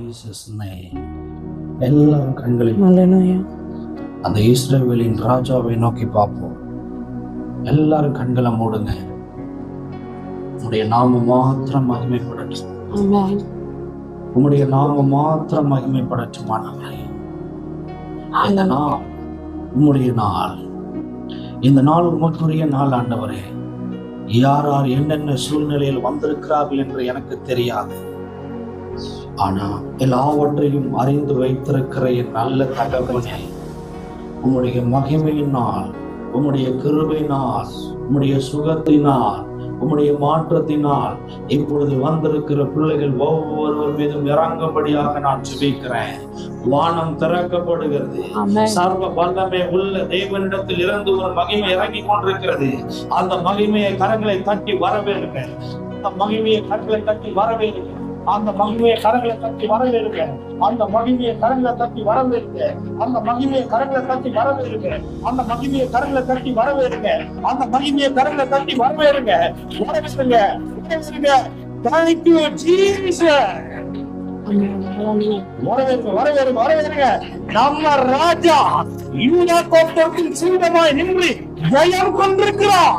Jesus name. எல்லாரும் கண்களில் அந்த இஸ்ரவேலின் ராஜாவை நோக்கி பார்ப்போம். எல்லாரும் கண்களை மூடுங்க. உம்முடைய நாமம் மாத்திரம் மகிமைப்படட்டும். உம்முடைய நாமம் மாத்திரம் மகிமைப்படட்டும். ஆண்டவரே, இந்த நாள் உம்முடைய நாள். இந்த நாள் உமக்குரிய நாள் ஆண்டவரே. யார் யார் என்னென்ன சூழ்நிலையில் வந்திருக்கிறார்கள் என்று எனக்கு தெரியாது. ஆனா எல்லாவற்றையும் அறிந்து வைத்திருக்கிற என் நல்ல தகவலே, உம்முடைய மகிமையினால், உம்முடைய கிருபையினால், உம்முடைய சுகத்தினால், உம்முடைய மாற்றத்தினால் இப்பொழுது வந்திருக்கிற பிள்ளைகள் ஒவ்வொருவர் மீதும் இறங்கும்படியாக நான் ஜெபிக்கிறேன். வானம் திறக்கப்படுகிறது. சர்வ வல்லமை உள்ள தேவனிடத்தில் இருந்து ஒரு மகிமை இறங்கி கொண்டிருக்கிறது. அந்த மகிமையை கரங்களை தட்டி வரவேற்க. அந்த மகிமையை கரங்களை தட்டி வரவேற்க. அந்த மகிமையை கரங்களை தட்டி வரவேற்க. அந்த மகிமையை கரங்களை தட்டி வரவேற்க. அந்த மகிமையை கரங்களை தட்டி வரவேற்க. அந்த மகிமையை கரங்களை தட்டி வரவேற்க. அந்த மகிமையை கரங்களை தட்டி வரவேற்க. வரவேற்க. வரவேற்க. Thank you Jesus. நம்ம ராஜா யூதா கோத்திரத்தின் சிங்கமாய் நின்று ஜெயம் கொண்டிருக்கிறார்.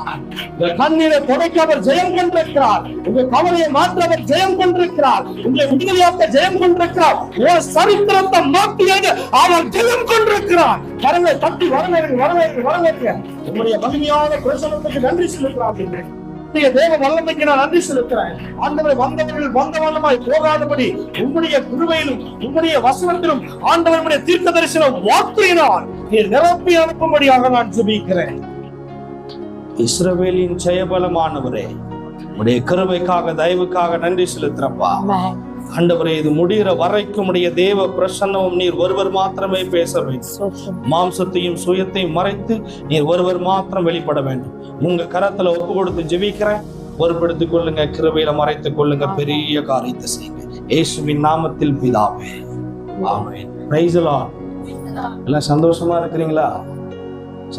கண்ணீரை துடைக்க அவர் ஜெயம் கொண்டிருக்கிறார். உங்க கவலையை மாற்ற அவர் ஜெயம் கொண்டிருக்கிறார். உங்களை விடுதலையாக்க ஜெயம் கொண்டிருக்கிறார். சரித்திரத்தை மாற்றியது அவர் ஜெயம் கொண்டிருக்கிறார். கரங்களை தட்டி வரவேற்க. வரவேற்க. வரவேற்க. உங்களுடைய மகிமையான பிரசனத்துக்கு நன்றி செலுத்துகிறார். தேவ வல்லமைக்கு நான் நன்றி செலுத்துறேன். ஆண்டவரை வந்தவர்கள் வந்த வல்லமாய் போகாதபடி உம்முடைய கிருபையிலும் உம்முடைய வசனத்திலும் ஆண்டவருடைய தீர்க்க தரிசன வார்த்தையினால் நிரப்பி அனுப்பும்படியாக நான் ஜெபிக்கிறேன். இஸ்ரவேலின் ஜெயபலமானவரே, உம்முடைய கிருபைக்காக தயவுக்காக நன்றி செலுத்துறப்பா. ஆண்டவரே, இது முடிகிற வரைக்கும் உடைய தேவ பிரசன்னமும் நீர் ஒருவர் மாத்திரமே பேச வேண்டும். மாம்சத்தையும் சுயத்தையும் மறைத்து நீர் ஒருவர் மாத்திரம் வெளிப்பட வேண்டும். உங்க கரத்துல ஒப்பு கொடுத்து ஜெபிக்கிறேன். பொறுப்படுத்திக் கொள்ளுங்க. கிருபையில மறைத்துக் கொள்ளுங்க. பெரிய காரியத்தை செய்யுங்க. இயேசுவின் நாமத்தில் பிதாவே, ஆமென். Praise the Lord. எல்லாம் சந்தோஷமா இருக்கிறீங்களா?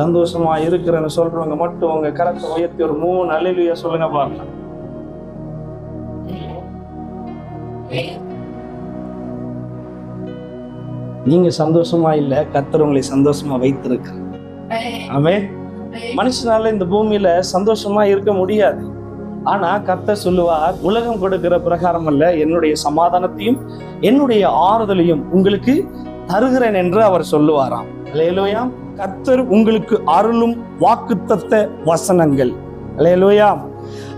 சந்தோஷமா இருக்கிறேன்னு சொல்றவங்க மட்டும் உங்க கரத்தை உயர்த்தி ஒரு 3 அல்லேலூயா சொல்லுங்க பாருங்க. நீங்க சந்தோஷமா இல்ல, கர்த்தர் உங்களை சந்தோஷமா வைத்திருக்கிறார். ஆமென். மனுஷனால இந்த பூமியில சந்தோஷமா இருக்க முடியாது. ஆனா கர்த்தர் சொல்லுவார், உலகம் கொடுக்கிற பிரகாரம் அல்ல, என்னுடைய சமாதானத்தையும் என்னுடைய ஆறுதலையும் உங்களுக்கு தருகிறேன் என்று அவர் சொல்லுவாராம். அல்லேலூயா. கர்த்தர் உங்களுக்கு அருளும் வாக்குத்தத்த வசனங்கள். அல்லேலூயா.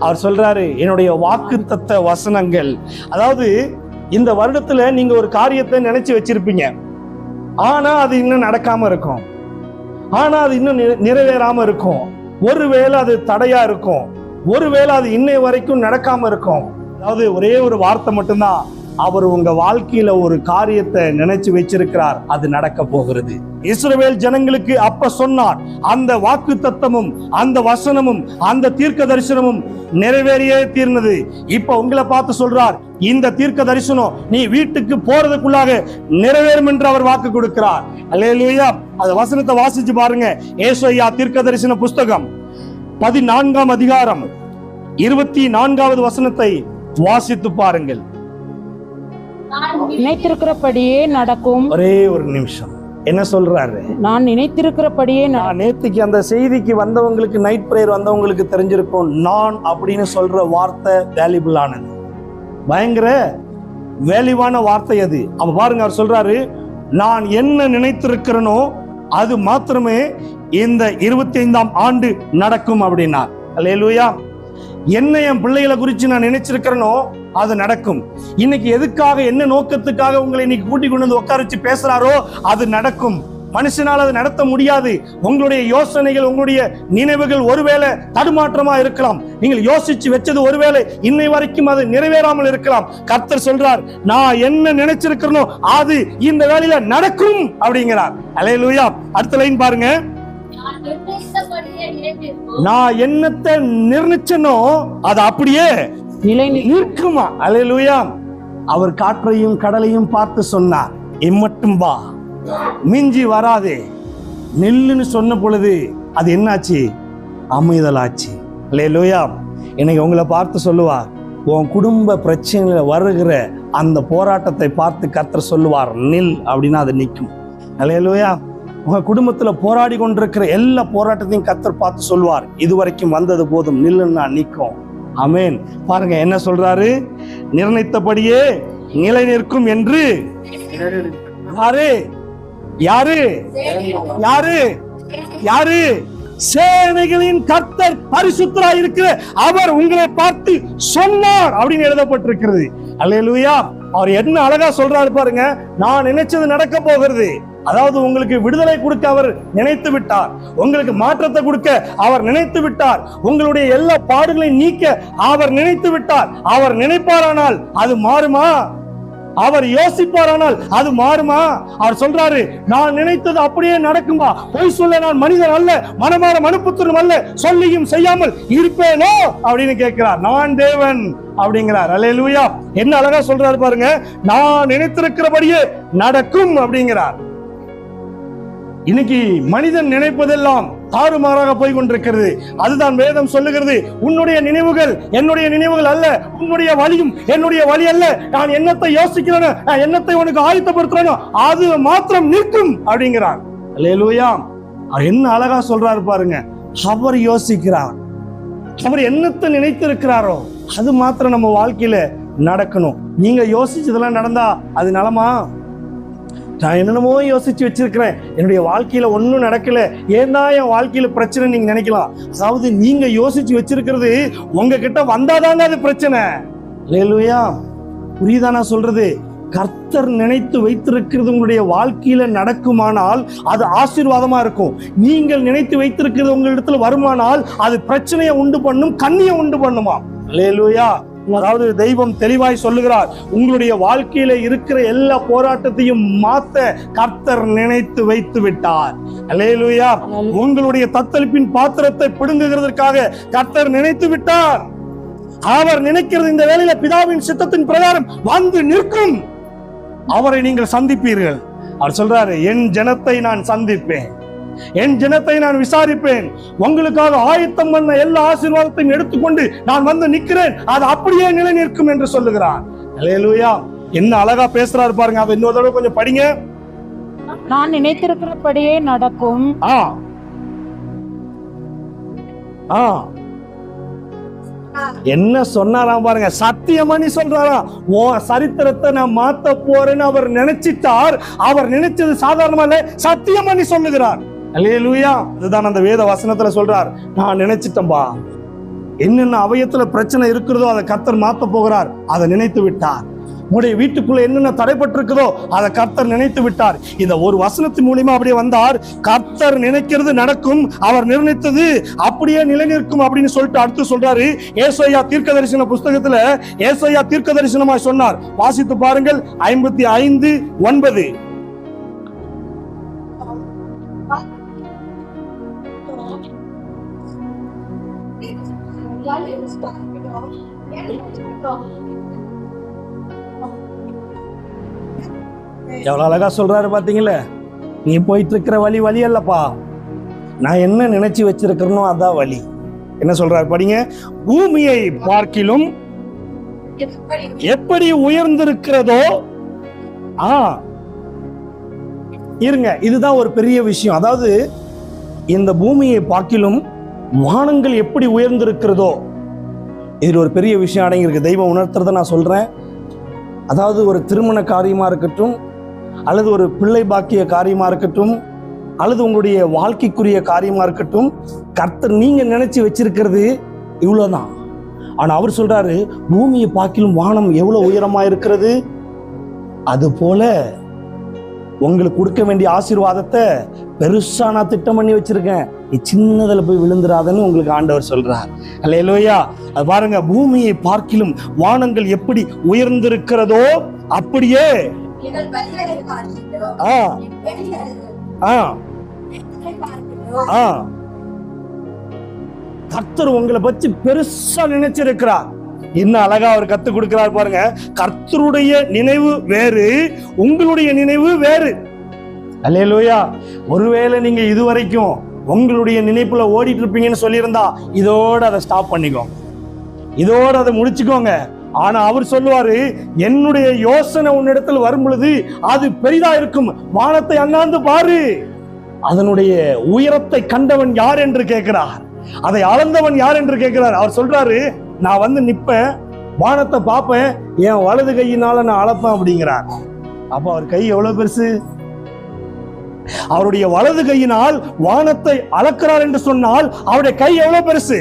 அவர் சொல்றாரு, என்னுடைய வாக்குத்தத்த வசனங்கள். அதாவது இந்த வருடத்துல நீங்க ஒரு காரியத்தை நினைச்சு வச்சிருப்பீங்க. ஆனா அது இன்னும் நடக்காம இருக்கும். ஆனா அது இன்னும் நிறைவேறாம இருக்கும். ஒருவேளை அது தடையா இருக்கும். ஒருவேளை அது இன்னை வரைக்கும் நடக்காம இருக்கும். அதாவது ஒரே ஒரு வார்த்தை மட்டும்தான், அவர் உங்க வாழ்க்கையில ஒரு காரியத்தை நினைச்சு வச்சிருக்கிறார். அது நடக்க போகிறது. இஸ்ரவேல் ஜனங்களுக்கு அப்ப சொன்னார். அந்த வாக்கு தத்தமும் அந்த வசனமும் அந்த தீர்க்க தரிசனமும் நிறைவேறியே தீர்ந்தது. இப்ப உங்களை பார்த்து சொல்றார், இந்த தீர்க்க தரிசனம் நீ வீட்டுக்கு போறதுக்குள்ளாக நிறைவேறும் என்று அவர் வாக்கு கொடுக்கிறார். அல்லேலூயா. அந்த வசனத்தை வாசிச்சு பாருங்க. ஏசாயா தீர்க்க தரிசன புஸ்தகம் 14ஆம் அதிகாரம் 24வது வசனத்தை வாசித்து பாருங்கள். நினைத்திருக்கிறபடியே நடக்கும். ஒரே ஒரு நிமிஷம். என்ன சொல்றாரு? நான் நினைத்திருக்கிறபடியே. நேத்துக்கு அந்த செய்திக்கு வந்தவங்களுக்கு, நைட் பிரேயர் வந்தவங்களுக்கு தெரிஞ்சிருக்கும், நான் அப்படின்னு சொல்ற வார்த்தை வேல்யூபிள் ஆனது. பயங்கர வேல்யூவான வார்த்தை அது. அப்ப பாருங்க, அவர் சொல்றாரு, நான் என்ன நினைத்திருக்கிறேனோ அது மாத்திரமே இந்த 25ஆம் ஆண்டு நடக்கும் அப்படின்னார். அல்லேலூயா. என்ன என் பிள்ளைகளை குறித்து நான் நினைச்சிருக்கிறேனோ அது நடக்கும். இன்னைக்கு எதுக்காக, என்ன நோக்கத்துக்காக உங்களை இன்னைக்கு கூட்டி கொண்டு வந்து உட்கார வச்சு பேசுறாரோ அது நடக்கும். மனுஷனால் அது நடத்த முடியாது. உங்களுடைய யோசனைகள், உங்களுடைய நினைவுகள் ஒருவேளை தடுமாற்றமா இருக்கலாம். நீங்கள் யோசிச்சு வச்சது ஒருவேளை இன்னை வரைக்கும் அது நிறைவேறாமல் இருக்கலாம். கர்த்தர் சொல்றார், நான் என்ன நினைச்சிருக்கிறேனோ அது இந்த வேளையில நடக்கும் அப்படிங்கிறார். அல்லேலூயா. அடுத்த லைன் பாருங்க. நான் என்னத்தை நிர்ணயிச்சனோ அது அப்படியே நிற்குமா. அல்லேலூயா. அவர் காற்றையும் கடலையும் பார்த்து சொன்னார், இம்மட்டும் வா, மிஞ்சி வராதே. நெல்லுன்னு சொன்ன பொழுது அது என்னாச்சு? அமைதலாச்சு. அல்லேலூயா. இன்னைக்கு உங்களை பார்த்து சொல்லுவார், உன் குடும்ப பிரச்சனையில வருகிற அந்த போராட்டத்தை பார்த்து கர்த்தர் சொல்லுவார், நில் அப்படின்னா அது நிற்கும். அல்லேலூயா. உங்க குடும்பத்துல போராடி கொண்டிருக்கிற எல்லா போராட்டத்தையும் கர்த்தர் பார்த்து சொல்லுவார், இதுவரைக்கும் வந்தது போதும், நில்லுன்னா நிற்கும். ஆமென். பாருங்க என்ன சொல்றாரு, நிர்ணயித்தபடியே நிலை நிற்கும் என்று யாரு யாரு யாரு யாரு சேனைகளின் கர்த்தர் பரிசுத்தராய் இருக்கிற அவர் உங்களை பார்த்து சொன்னார் அப்படின்னு எழுதப்பட்டிருக்கிறது. அல்லேலூயா. அவர் என்ன அழகா சொல்றாரு பாருங்க, நான் நினைச்சது நடக்க போகிறது. அதாவது உங்களுக்கு விடுதலை கொடுக்க அவர் நினைத்து விட்டார், உங்களுக்கு மாற்றத்தை கொடுக்க அவர் நினைத்து விட்டார், உங்களுடைய எல்லா பாடுகளையும் நீக்க அவர் நினைத்து விட்டார். அவர் நினைப்பாரானால் அது மாறுமா? அவர் யோசிப்பாரானால் அது மாறுமா? அவர் சொல்றாரு, நான் நினைத்தது அப்படியே நடக்குமா? பொய் சொல்ல நான் மனிதன் அல்ல, மனமாற மனுப்புத்திரன் அல்ல, சொல்லியும் செய்யாமல் இருப்பேனோ அப்படின்னு கேட்கிறார். நான் தேவன் அப்படிங்கிறார். அல்லேலூயா. என்ன அழகா சொல்றாரு பாருங்க, நான் நினைத்திருக்கிறபடியே நடக்கும் அப்படிங்கிறார். இன்னைக்கு மனிதன் நினைப்பதெல்லாம் தாறுமாறாக போய் கொண்டிருக்கிறது. அதுதான் வேதம் சொல்லுகிறது, உன்னுடைய நினைவுகள் என்னுடைய நினைவுகள் அல்ல, உன்னுடைய வழியும் என்னுடைய வழி அல்ல. நான் என்னத்தை யோசிக்கிறேனோ, நான் என்னத்தை உனக்கு ஆயத்தப்படுத்துறேனோ அது மாத்திரம் நிற்கும் அப்படிங்கிறார். அல்லேலூயா. என்ன அழகா சொல்றாரு பாருங்க, அவர் யோசிக்கிறார், அவர் என்னத்தை நினைத்திருக்கிறாரோ அது மாத்திரம் நம்ம வாழ்க்கையில நடக்கணும். நீங்க யோசிச்சதெல்லாம் நடந்தா அது நலமா? நான் என்னென்னமோ யோசிச்சு வச்சிருக்கிறேன், என்னுடைய வாழ்க்கையில ஒன்றும் நடக்கல, ஏன்னா என் வாழ்க்கையில பிரச்சனை நீங்க நினைக்கலாம். அதாவது நீங்க யோசிச்சு வச்சிருக்கிறது உங்ககிட்ட வந்தாதாங்க அது பிரச்சனை. அல்லேலூயா. புரியுதா நான் சொல்றது? கர்த்தர் நினைத்து வைத்திருக்கிறது உங்களுடைய வாழ்க்கையில நடக்குமானால் அது ஆசீர்வாதமா இருக்கும். நீங்கள் நினைத்து வைத்திருக்கிறது உங்களிடத்துல வருமானால் அது பிரச்சனையை உண்டு பண்ணும், கண்ணியை உண்டு பண்ணுமா. அல்லேலூயா. அதாவது தெய்வம் தெளிவாய் சொல்லுகிறார், உங்களுடைய வாழ்க்கையில இருக்கிற எல்லா போராட்டத்தையும் மாத்த கர்த்தர் நினைத்து வைத்து விட்டார். அல்லேலூயா. உங்களுடைய தத்தளிப்பின் பாத்திரத்தை பிடுங்குகிறதற்காக கர்த்தர் நினைத்து விட்டார். அவர் நினைக்கிறது இந்த வேளையில பிதாவின் சித்தத்தின் பிரகாரம் வந்து நிற்கும். அவரை நீங்கள் சந்திப்பீர்கள். அவர் சொல்றாரு, என் ஜனத்தை நான் சந்திப்பேன், என் ஜனத்தை நான் விசாரிப்பேன், உங்களுக்காக ஆயத்தம் பண்ண எல்லா ஆசீர்வாதத்தையும் எடுத்துக்கொண்டு நான் வந்து நிற்கிறேன், அது அப்படியே நிலை நிற்கும் என்று சொல்லுகிறார். அல்லேலூயா. என்ன அழகா பேசுறாரு பாருங்க. அதை இன்னொரு தடவை கொஞ்சம் படிங்க. நான் நினைத்திருக்கிறபடியே நடக்கும். என்ன சொன்னாராம் பாருங்க, சத்தியமணி சொல்றாராம், ஓ சரித்திரத்தை நான் மாத்த போறேன்னு அவர் நினைச்சிட்டார். அவர் நினைச்சது சாதாரணமா இல்ல, சத்தியமணி சொல்லுகிறார். அல்லேலூயா. அதுதான் அந்த வேத வசனத்துல சொல்றார், நான் நினைச்சிட்டேன்பா, என்னென்ன அவயத்துல பிரச்சனை இருக்கிறதோ அதை கர்த்தர் மாத்த போகிறார், அதை நினைத்து விட்டார். உங்களுடைய வீட்டுக்குள்ள என்னென்ன தடைப்பட்டிருக்குதோ அதை கர்த்தர் நினைத்து விட்டார். இந்த ஒரு வசனத்தின் மூலியமா அப்படியே வந்தார், கர்த்தர் நினைக்கிறது நடக்கும், அவர் நிர்ணயித்தது அப்படியே நிலைநிற்கும் அப்படின்னு சொல்லிட்டு அடுத்து சொல்றாரு. ஏசாயா தீர்க்கதரிசன புஸ்தகத்துல ஏசாயா தீர்க்கதரிசனமாய் சொன்னார். வாசித்து பாருங்கள் 55:9. எவ்வளவு அழகா சொல்றாரு பாத்தீங்களா? நீ போயிட்டு இருக்கிற வழி வழி அல்லப்பா, நான் என்ன நினைச்சு வச்சிருக்கிறனோ அதான் வழி. என்ன சொல்றாரு படிங்க, பூமியை பார்க்கிலும் எப்படி உயர்ந்திருக்கிறதோ. இருங்க, இதுதான் ஒரு பெரிய விஷயம். அதாவது இந்த பூமியை பார்க்கிலும் வானங்கள் எப்படி உயர்ந்திருக்கிறதோ, இதில் ஒரு பெரிய விஷயம் அடங்கியிருக்கு. தெய்வம் உணர்த்துறதை நான் சொல்றேன். அதாவது ஒரு திருமண காரியமா இருக்கட்டும், அல்லது ஒரு பிள்ளை பாக்கிய காரியமா இருக்கட்டும், அல்லது உங்களுடைய வாழ்க்கைக்குரிய காரியமா இருக்கட்டும், கர்த்தர் நீங்க நினைச்சு வச்சிருக்கிறது இவ்வளவுதான். ஆனா அவர் சொல்றாரு, பூமியை பார்க்கிலும் வானம் எவ்வளவு உயரமா இருக்கிறது, அது போல உங்களுக்கு கொடுக்க வேண்டிய ஆசீர்வாதத்தை பெருசா நான் திட்டம் பண்ணி வச்சிருக்கேன், நீ சின்னதுல போய் விழுந்துராதன்னு உங்களுக்கு ஆண்டவர் சொல்றார். அல்லேலூயா. அது பாருங்க, பூமியை பார்க்கிலும் வானங்கள் எப்படி உயர்ந்திருக்கிறதோ அப்படியே கர்த்தர் உங்களை பற்றி பெருசா நினைச்சிருக்கிறார். இன்னும் அழகா அவர் கத்து கொடுக்கிறார் பாருங்க. கர்த்தருடைய நினைவு வேறு, உங்களுடைய நினைவு வேறு. அல்லேலூயா. ஒருவேளை நீங்க இதுவரைக்கும் உங்களுடைய நினைப்புல ஓடிட்டு இருப்பீங்கன்னு சொல்லியிருந்தா இதோட அதை ஸ்டாப் பண்ணிக்கோங்க, இதோட அதை முடிச்சுக்கோங்க. ஆனா அவர் சொல்லுவாரு, என்னுடைய யோசனை உன்னிடத்தில் வரும் பொழுது அது பெரிதா இருக்கும். வானத்தை அண்ணாந்து பாரு, அதனுடைய உயரத்தை கண்டவன் யார் என்று கேட்கிறார், அதை அளந்தவன் யார் என்று கேட்கிறார். அவர் சொல்றாரு, நான் வந்து நிப்பேன், வானத்தை பார்ப்பேன், என் வலது கையினால நான் அளப்பேன் அப்படிங்கிறார். அப்ப அவர் கை எவ்வளவு பெருசு? அவருடைய வலது கையினால் வானத்தை அளக்கிறார் என்று சொன்னால் அவருடைய கை எவ்வளவு பெருசு?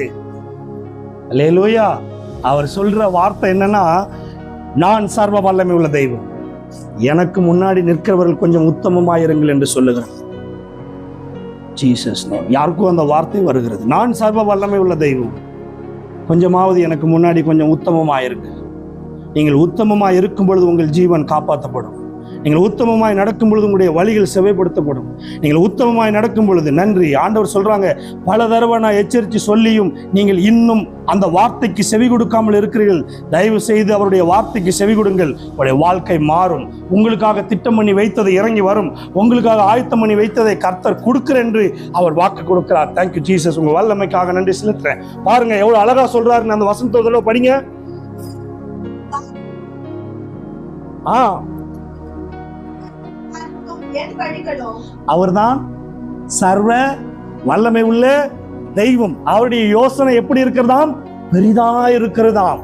அல்லேலூயா. அவர் சொல்ற வார்த்தை என்னன்னா, நான் சர்வ வல்லமை உள்ள தெய்வம், எனக்கு முன்னாடி நிற்கிறவர்கள் கொஞ்சம் உத்தமமாயிருங்கள் என்று சொல்லுகிறார். Jesus name. யாருக்கும் அந்த வார்த்தை வருகிறது, நான் சர்வ வல்லமை உள்ள தெய்வம், கொஞ்சமாவது எனக்கு முன்னாடி கொஞ்சம் உத்தமமாயிருக்கு. நீங்கள் உத்தமமாய் இருக்கும் பொழுது உங்கள் ஜீவன் காப்பாற்றப்படும். நீங்கள் உத்தமமாய் நடக்கும் பொழுது உங்களுடைய வழிகள் செவைப்படுத்தப்படும். நீங்கள் உத்தமமாய் நடக்கும் பொழுது, நன்றி ஆண்டவர் சொல்றாங்க, பல தடவை நான் எச்சரித்து சொல்லியும் நீங்கள் இன்னும் அந்த வார்த்தைக்கு செவி கொடுக்காமல் இருக்கிறீர்கள். தயவு செய்து அவருடைய வார்த்தைக்கு செவி கொடுங்கள், உங்களுடைய வாழ்க்கை மாறும். உங்களுக்காக திட்டம் பண்ணி வைத்ததை இறங்கி வரும், உங்களுக்காக ஆயத்தம் பண்ணி வைத்ததை கர்த்தர் கொடுக்கிறேன் என்று அவர் வாக்கு கொடுக்கிறார். Thank you Jesus. உங்க வல்லமைக்காக நன்றி செலுத்துறேன். பாருங்க எவ்வளவு அழகா சொல்றாருன்னு அந்த வசனத்தோட படிங்க. அவர்தான் சர்வ வல்லமை உள்ள தெய்வம். அவருடைய யோசனை எப்படி இருக்கிறதாம்? பெரிதா இருக்கிறதாம்.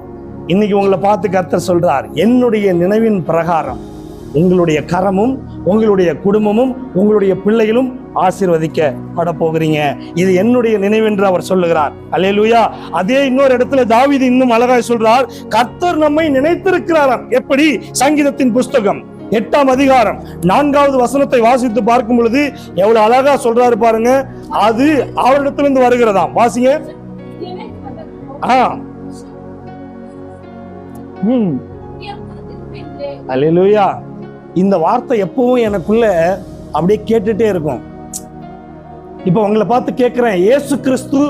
இன்னைக்கு உங்களை பார்த்து கர்த்தர் சொல்றார், என்னுடைய நினைவின் பிரகாரம் உங்களுடைய கரமும் உங்களுடைய குடும்பமும் உங்களுடைய பிள்ளைகளும் ஆசீர்வதிக்கப்பட போகிறீங்க. இது என்னுடைய நினைவென்று அவர் சொல்லுகிறார். அல்லேலூயா. அதே இன்னொரு இடத்துல தாவீது இன்னும் அழகாய் சொல்றார், கர்த்தர் நம்மை நினைத்திருக்கிறாராம். எப்படி? சங்கீதத்தின் புஸ்தகம் 8ஆம் அதிகாரம் 4வது வசனத்தை வாசித்து பார்க்கும் பொழுது எவ்வளவு அழகா சொல்றாரு பாருங்க. அது அவரிடத்திலிருந்து வருகிறதாம். வாசிங்க. அல்லேலூயா. இந்த வார்த்தை எப்பவும் எனக்குள்ள அப்படியே கேட்டுட்டே இருக்கும். இப்ப உங்களை பார்த்து கேட்கிறேன், இயேசு கிறிஸ்து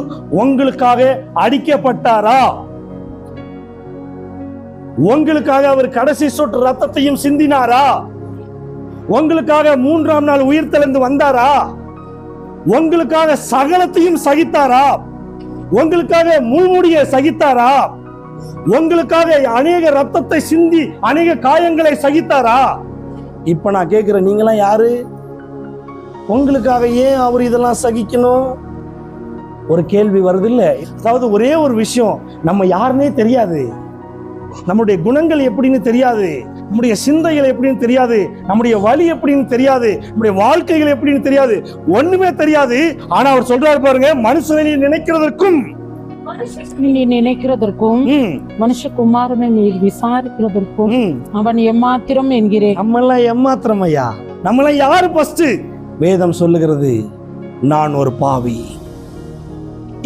உங்களுக்காக அடிக்கப்பட்டாரா? உங்களுக்காக அவர் கடைசி சொட்டு ரத்தத்தையும் சிந்தினாரா? உங்களுக்காக 3ஆம் நாள் உயிர்த்தெழுந்து வந்தாரா? உங்களுக்காக சகலத்தையும் சகித்தாரா? உங்களுக்காக முள்முடியை சகித்தாரா? உங்களுக்காக அநேக ரத்தத்தை சிந்தி அநேக காயங்களை சகித்தாரா? இப்ப நான் கேட்கிறேன், நீங்களாம் யாரு? உங்களுக்காக ஏன் அவர் இதெல்லாம் சகிக்கணும்? ஒரு கேள்வி வருது இல்ல? அதாவது ஒரே ஒரு விஷயம், நம்ம யாருன்னே தெரியாது, நம்முடைய குணங்கள் எப்படின்னு தெரியாது, நம்முடைய சிந்தைகள் எப்படின்னு தெரியாது, நம்முடைய வழி எப்படின்னு தெரியாது, நம்முடைய வாழ்க்கைகள் எப்படின்னு தெரியாது, ஒண்ணுமே தெரியாது. ஆனா அவர் சொல்றாரு பாருங்க, மனுஷனை நினைக்கிறதற்கும் நினைக்கிறதற்கும் மனுஷகுமாரனை நீர் விசாரிக்கிறதற்கும் அவன் எம்மாத்திரம் என்கிறேன். நம்மெல்லாம் எம்மாத்திரம் ஐயா? நம்மளாம் யாரு? ஃபர்ஸ்ட் வேதம் சொல்லுகிறது, நான் ஒரு பாவி.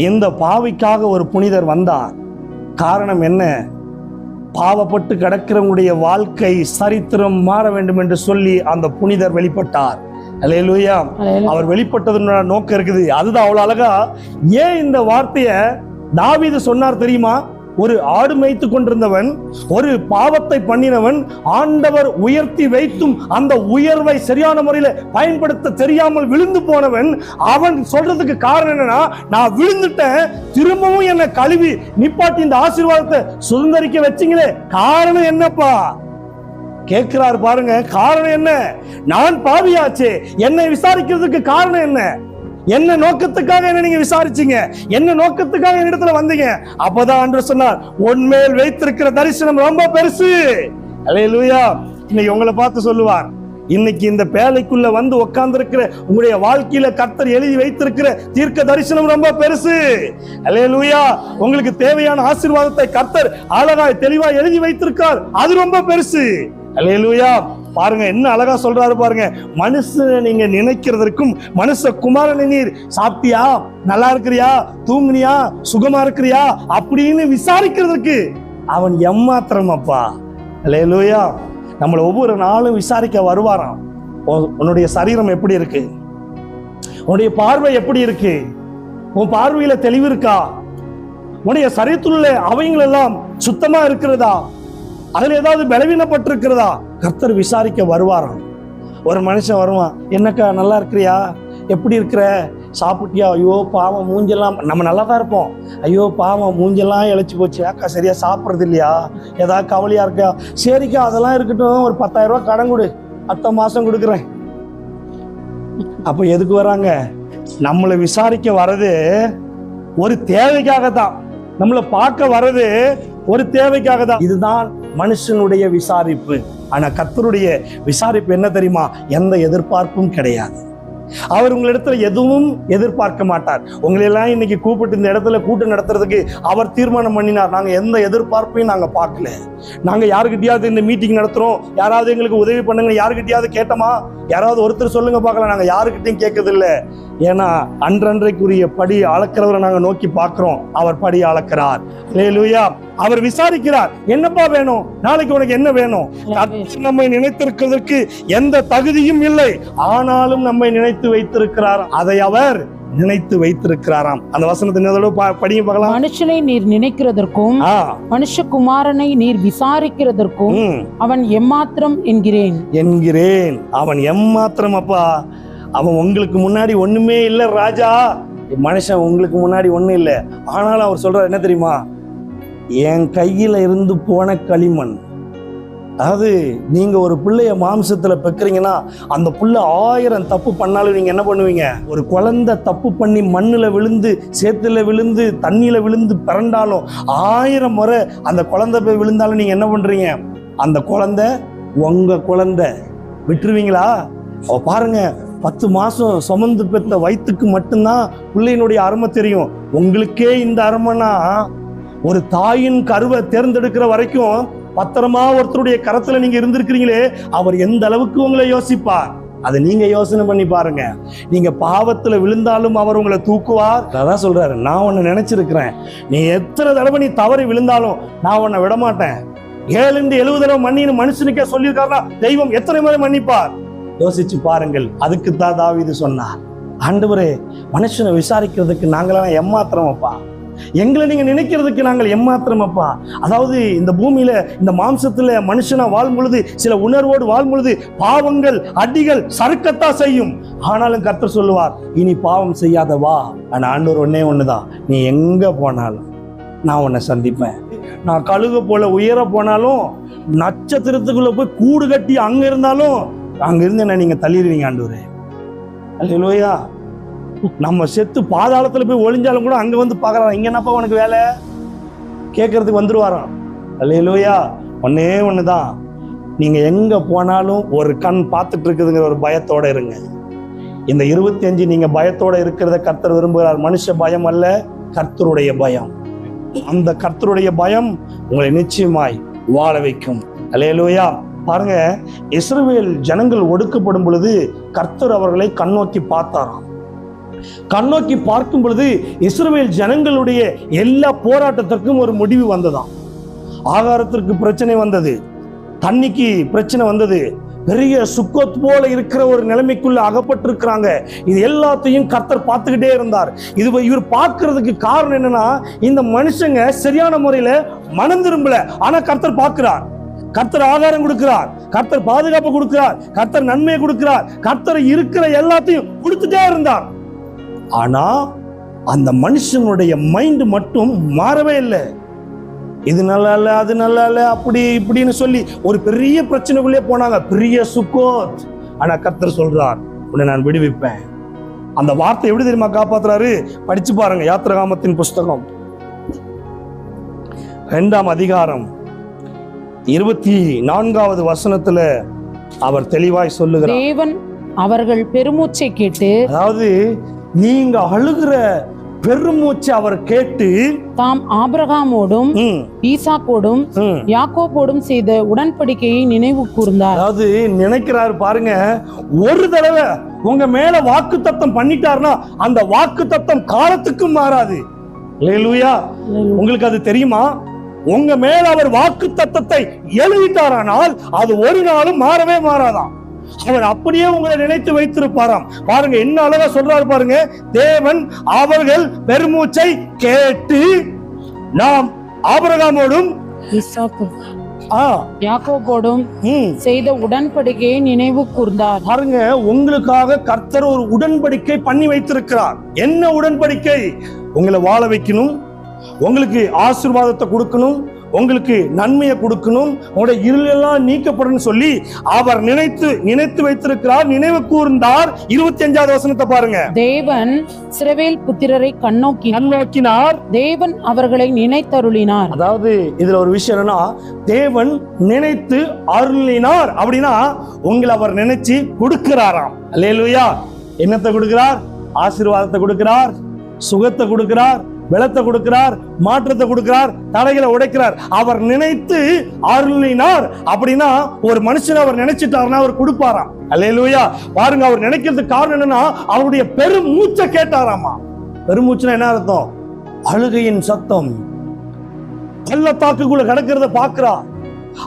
இந்த பாவிக்காக ஒரு புனிதர் வந்தார். காரணம் என்ன? பாவப்பட்டு கிடக்கிறவங்களுடைய வாழ்க்கை சரித்திரம் மாற வேண்டும் என்று சொல்லி அந்த புனிதர் வெளிப்பட்டார். அல்லேலூயா. அவர் வெளிப்பட்டதுன்னு நோக்கம் இருக்குது. அதுதான் அவ்வளவு அழகா. ஏன் இந்த வார்த்தைய தாவீது சொன்னார் தெரியுமா? ஒரு ஆடு மேய்த்து கொண்டிருந்தவன், ஒரு பாவத்தை பண்ணினவன், ஆண்டவர் உயர்த்தி வைத்தும் அந்த உயர்வை சரியான முறையில பயன்படுத்த தெரியாமல் விழுந்து போனவன். அவன் சொல்றதுக்கு காரணம் என்னன்னா, நான் விழுந்துட்டேன், திரும்பவும் என்னை கழுவி நிப்பாட்டி இந்த ஆசீர்வாதத்தை சுதந்திரிக்க வச்சிங்களே, காரணம் என்னப்பா கேட்கிறார் பாருங்க. காரணம் என்ன? நான் பாவியாச்சே, என்னை விசாரிக்கிறதுக்கு காரணம் என்ன? என்ன நோக்கத்துக்காக என்ன நீங்க விசாரிச்சீங்க? என்ன நோக்கத்துக்காக என்னிடத்துல வந்தீங்க? அப்பதான் ஆண்டவர் சொன்னார், உன்மேல் வைத்திருக்கிற தரிசனம் ரொம்ப பெருசு. அல்லேலூயா. இன்னைக்கு உங்களை பார்த்து சொல்லுவார், இன்னைக்கு இந்த பேழைக்குள்ள வந்து உட்கார்ந்திருக்கிற உங்களுடைய வாழ்க்கையில கர்த்தர் எழுதி வைத்திருக்கிற தீர்க்க தரிசனம் ரொம்ப பெருசு. அல்லேலூயா. உங்களுக்கு தேவையான ஆசீர்வாதத்தை கர்த்தர் அழகாய் தெளிவாய் எழுதி வைத்திருக்கார், அது ரொம்ப பெருசு. அல்லேலூயா. பாருங்க என்ன அழகா சொல்றாரு பாருங்க. மனுஷனை நீங்க நினைக்கிறதற்கும் மனுஷ குமாரனை நீர் சாப்பிட்டியா, நல்லா இருக்கிறியா, தூங்குனியா, சுகமா இருக்கிறியா அப்படின்னு விசாரிக்கிறதுக்கு அவன் எம்மாத்திரம் அப்பா. அல்லேலூயா. நம்மளை ஒவ்வொரு நாளும் விசாரிக்க வருவாராம். உன்னுடைய சரீரம் எப்படி இருக்கு? உன்னுடைய பார்வை எப்படி இருக்கு? உன் பார்வையில தெளிவு இருக்கா? உன்னுடைய சரீரத்தில் உள்ள அவைகள் எல்லாம் சுத்தமா இருக்கிறதா? அதுல ஏதாவது பலவீனப்பட்டிருக்கிறதா? கர்த்தர் விசாரிக்க வருவாராம். ஒரு மனுஷன் வருவான், என்னக்கா நல்லா இருக்கிறியா, எப்படி இருக்கிற, சாப்பிட்டியா? ஐயோ பாவம் மூஞ்செல்லாம், நம்ம நல்லா தான் இருப்போம். ஐயோ பாவம் மூஞ்செல்லாம் இழைச்சி போச்சு, அக்கா சரியா சாப்பிட்றது இல்லையா, ஏதாவது கவலையா இருக்கா? சரிக்கா அதெல்லாம் இருக்கட்டும், ஒரு 10,000 ரூபாய் கடன் கொடு, அடுத்த மாசம் கொடுக்குறேன். அப்போ எதுக்கு வராங்க? நம்மளை விசாரிக்க வர்றது ஒரு தேவைக்காக தான், நம்மளை பார்க்க வர்றது ஒரு தேவைக்காக தான். இதுதான் மனுஷனுடைய விசாரிப்பு. ஆனா கர்த்தருடைய விசாரிப்பு என்ன தெரியுமா? எந்த எதிர்பார்ப்பும் கிடையாது. அவர் உங்களிடத்துல எதுவும் எதிர்பார்க்க மாட்டார். உங்களை எல்லாம் இன்னைக்கு கூப்பிட்டு இந்த இடத்துல கூட்டம் நடத்துறதுக்கு அவர் தீர்மானம் பண்ணினார். நாங்க எந்த எதிர்பார்ப்பையும் நாங்க பார்க்கல. நாங்க யாருக்கிட்டையாவது இந்த மீட்டிங் நடத்துறோம், யாராவது எங்களுக்கு உதவி பண்ணுங்க, யாருக்கிட்டையாவது கேட்டோமா? யாராவது ஒருத்தர் சொல்லுங்க பார்க்கலாம். நாங்க யாருக்கிட்டையும் கேட்கறது இல்லை. ஏன்னா அன்றன்றைக்குரிய படி அளக்கிறவரை நாங்க நோக்கி பார்க்கிறோம். அவர் படி அளக்கிறார். அல்லேலூயா. அவர் விசாரிக்கிறார். என்னப்பா வேணும், நாளைக்கு உனக்கு என்ன வேணும்? நம்மை நினைத்திருக்கிறதுக்கு எந்த தகுதியும் இல்லை, ஆனாலும் நம்மை நினைத்து வைத்திருக்கிறார். அதை அவர் நினைத்து வைத்திருக்கிறாராம். அந்த வசனத்தை படியும் பார்க்கலாம். மனுஷனை நீர் நினைக்கிறதற்கும் மனுஷகுமாரனை நீர் விசாரிக்கிறதற்கும் அவன் எம்மாத்திரம் என்கிறேன். அவன் எம்மாத்திரம். அப்பா, அவன் உங்களுக்கு முன்னாடி ஒண்ணுமே இல்லை ராஜா. மனுஷன் உங்களுக்கு முன்னாடி ஒண்ணும் இல்லை. ஆனாலும் அவர் சொல்றார் என்ன தெரியுமா? என் கையில இருந்து போன களிமண். அதாவது நீங்க ஒரு பிள்ளைய மாம்சத்துல பெக்குறீங்கன்னா அந்த புள்ள 1000 தப்பு பண்ணாலும் நீங்க என்ன பண்ணுவீங்க? ஒரு குழந்தை தப்பு பண்ணி மண்ணுல விழுந்து, சேத்துல விழுந்து, தண்ணியில விழுந்து பிறண்டாலும் 1000 முறை அந்த குழந்தை போய் விழுந்தாலும் நீங்க என்ன பண்றீங்க? அந்த குழந்தை உங்க குழந்தை. விட்டுருவீங்களா? பாருங்க, 10 மாசம் சுமந்து பெற்ற வயிற்றுக்கு மட்டும்தான் பிள்ளையினுடைய அருமை தெரியும். உங்களுக்கே இந்த அருமைனா, ஒரு தாயின் கருவை தேர்ந்தெடுக்கிற வரைக்கும் பத்திரமா ஒருத்தருடைய கரத்துல நீங்க இருந்திருக்கிறீங்களே, அவர் எந்த அளவுக்கு உங்களை யோசிப்பார். அதை நீங்க யோசனை பண்ணி பாருங்க. நீங்க பாவத்துல விழுந்தாலும் அவர் உங்களை தூக்குவார். அதான் சொல்றாரு, நான் உன்னை நினைச்சிருக்கிறேன். நீ எத்தனை தடவை நீ தவறி விழுந்தாலும் நான் உன்னை விடமாட்டேன். 7-70 தடவை மன்னின்னு மனுஷனுக்கே சொல்லியிருக்காருன்னா தெய்வம் எத்தனை முறை மன்னிப்பார்? யோசிச்சு பாருங்கள். அதுக்கு தான் தாவீது சொன்னார், ஆண்டவரே, மனுஷனை விசாரிக்கிறதுக்கு நாங்களாம் எம்மாத்திரமப்பா, எங்களை நீங்க நினைக்கிறதுக்கு நாங்கள் எம்மாத்திரமப்பா. அதாவது இந்த பூமியில இந்த மாம்சத்துல மனுஷனா வாழும் பொழுது, சில உணர்வோடு வாழும் பொழுது பாவங்கள் அடிகள் சறுக்கத்தான் செய்யும். ஆனாலும் கர்த்தர் சொல்லுவார், இனி பாவம் செய்யாத வா. ஆனா ஆண்டவர் ஒன்னே ஒண்ணுதான், நீ எங்க போனாலும் நான் உன்னை சந்திப்பேன். நான் கழுகு போல உயர போனாலும், நட்சத்திரத்துக்குள்ள போய் கூடு கட்டி அங்க இருந்தாலும், அங்க இருந்து என்ன நீங்க தள்ளிடுவீங்க ஆண்டவரே. அல்லேலூயா. நம்ம செத்து பாதாளத்துல போய் ஒளிஞ்சாலும் கூட அங்க வந்து பாக்குறான், இங்க என்னப்பா உனக்கு வேலை கேட்கறதுக்கு வந்துருவாராம். அல்லேலூயா. ஒன்னே ஒண்ணுதான், நீங்க எங்க போனாலும் ஒரு கண் பார்த்துட்டு இருக்குதுங்கிற ஒரு பயத்தோட இருங்க. இந்த 25 நீங்க பயத்தோட இருக்கிறத கர்த்தர் விரும்புகிறார். மனுஷ பயம் அல்ல, கர்த்தருடைய பயம். அந்த கர்த்தருடைய பயம் உங்களை நிச்சயமாய் வாழ வைக்கும். அல்லேலூயா. பாருங்க, இஸ்ரவேல் ஜனங்கள் ஒடுக்கப்படும் பொழுது கர்த்தர் அவர்களை கண்ணோக்கி பார்த்தாராம். கண்ணோக்கி பார்க்கும் பொழுது இஸ்ரவேல் ஜனங்களுடைய எல்லா போராட்டத்திற்கும் ஒரு முடிவு வந்ததாம். ஆகாரத்திற்கு பிரச்சனை வந்தது, தண்ணிக்கு பிரச்சனை வந்தது, பெரிய சுக்கோத் போல இருக்கிற ஒரு நிலைமைக்குள்ள அகப்பட்டிருக்கிறாங்க. இது எல்லாத்தையும் கர்த்தர் பார்த்துக்கிட்டே இருந்தார். இவர் பார்க்கறதுக்கு காரணம் என்னன்னா, இந்த மனுஷங்க சரியான முறையில மனம் திரும்பல. ஆனா கர்த்தர் பார்க்கிறார். கர்த்தர் ஆகாரம் கொடுக்கிறார், கர்த்தர் பாதுகாப்பு கொடுக்கிறார், கர்த்தர் நன்மையை கொடுக்கிறார், கர்த்தர் இருக்கிற எல்லாத்தையும் கொடுத்துட்டே இருந்தார். ஆனா அந்த மனுஷனுடைய மைண்ட் மட்டும் மாறவே இல்லை. இது நல்லா இல்ல, அது நல்லா இல்ல, அப்படி இப்படின்னு சொல்லி ஒரு பெரிய பிரச்சனைக்குள்ளே போனாங்க, பெரிய சுக்கோத். ஆனா கர்த்தர் சொல்றார், உன்னை நான் விடுவிப்பேன். அந்த வார்த்தை எப்படி தெரியுமா காப்பாத்துறாரு? படிச்சு பாருங்க, யாத்திராகமத்தின் புஸ்தகம் 2ஆம் அதிகாரம் 24வது வசனத்துல அவர் தெளிவாய் சொல்லுகிறார், தேவன் அவர்கள் பெருமூச்சை கேட்டு, அதாவது நீங்க அழுகிற பெருமூச்சு அவர் கேட்டு, தாம் ஆபிரகாமோடும் ஈசாக்கோடும் யாக்கோபோடும் செய்த உடன்படிக்கையை நினைவு கூர்ந்தார். அதாவது நினைக்கிறாரு பாருங்க, ஒரு தடவை உங்க மேல வாக்குத்தத்தம் பண்ணிட்டாருன்னா அந்த வாக்குத்தத்தம் காலத்துக்கும் மாறாது. அல்லேலூயா. உங்களுக்கு அது தெரியுமா? உங்க மேல அவர் வாக்குத்தத்தத்தை எழுதிட்டாரானால் அது ஒரு நாளும் மாறவே மாறாதான். அவர் அப்படியே உங்களை நினைத்து வைத்திருப்பாராம். பாருங்க என்ன அழகா சொல்றாரு பாருங்க, தேவன் அவர்கள் பெருமூச்சை கேட்டு நாம் ஆபிரகாமோடும் யாக்கோபோடும் செய்த உடன்படிக்கையை நினைவு கூர்ந்தார். பாருங்க, உங்களுக்காக கர்த்தர் ஒரு உடன்படிக்கை பண்ணி வைத்திருக்கிறார். என்ன உடன்படிக்கை? உங்களை வாழ வைக்கணும், உங்களுக்கு ஆசீர்வாதத்தை கொடுக்கணும், உங்களுக்கு நன்மையை கொடுக்கணும், உங்களுடைய இருளெல்லாம் நீக்கப்படும் சொல்லி அவர் நினைத்து வைத்திருக்கிறார், நினைவு கூர்ந்தார். 25வது வசனத்தை பாருங்க. தேவன் இஸ்ரவேல் புத்திரரை கண்ணோக்கினார், தேவன் அவர்களை நினைத்தருளினார். அதாவது இதுல ஒரு விஷயம் என்னன்னா, தேவன் நினைத்து அருளினார் அப்படின்னா உங்களை அவர் நினைச்சு கொடுக்கிறாராம். அல்லேலூயா. என்னத்தை கொடுக்கிறார்? ஆசீர்வாதத்தை கொடுக்கிறார், சுகத்தை கொடுக்கிறார், பலத்தை கொடுக்கிறார், மாற்றத்தை கொடுக்கிறார், தடைகளை உடைக்கிறார். அவர் நினைத்து அருளினார் அப்படின்னா ஒரு மனுஷன் அவர் நினைச்சிட்டாருன்னா அவர் கொடுப்பாராம். அல்லேலூயா. பாருங்க, அவர் நினைக்கிறதுக்கு காரணம் என்னன்னா அவருடைய பெருமூச்சை கேட்டாராமா. பெருமூச்சுனா என்ன அர்த்தம்? அழுகையின் சத்தம். பள்ளத்தாக்குக்குள்ள கிடக்கிறத பார்க்கிறார்,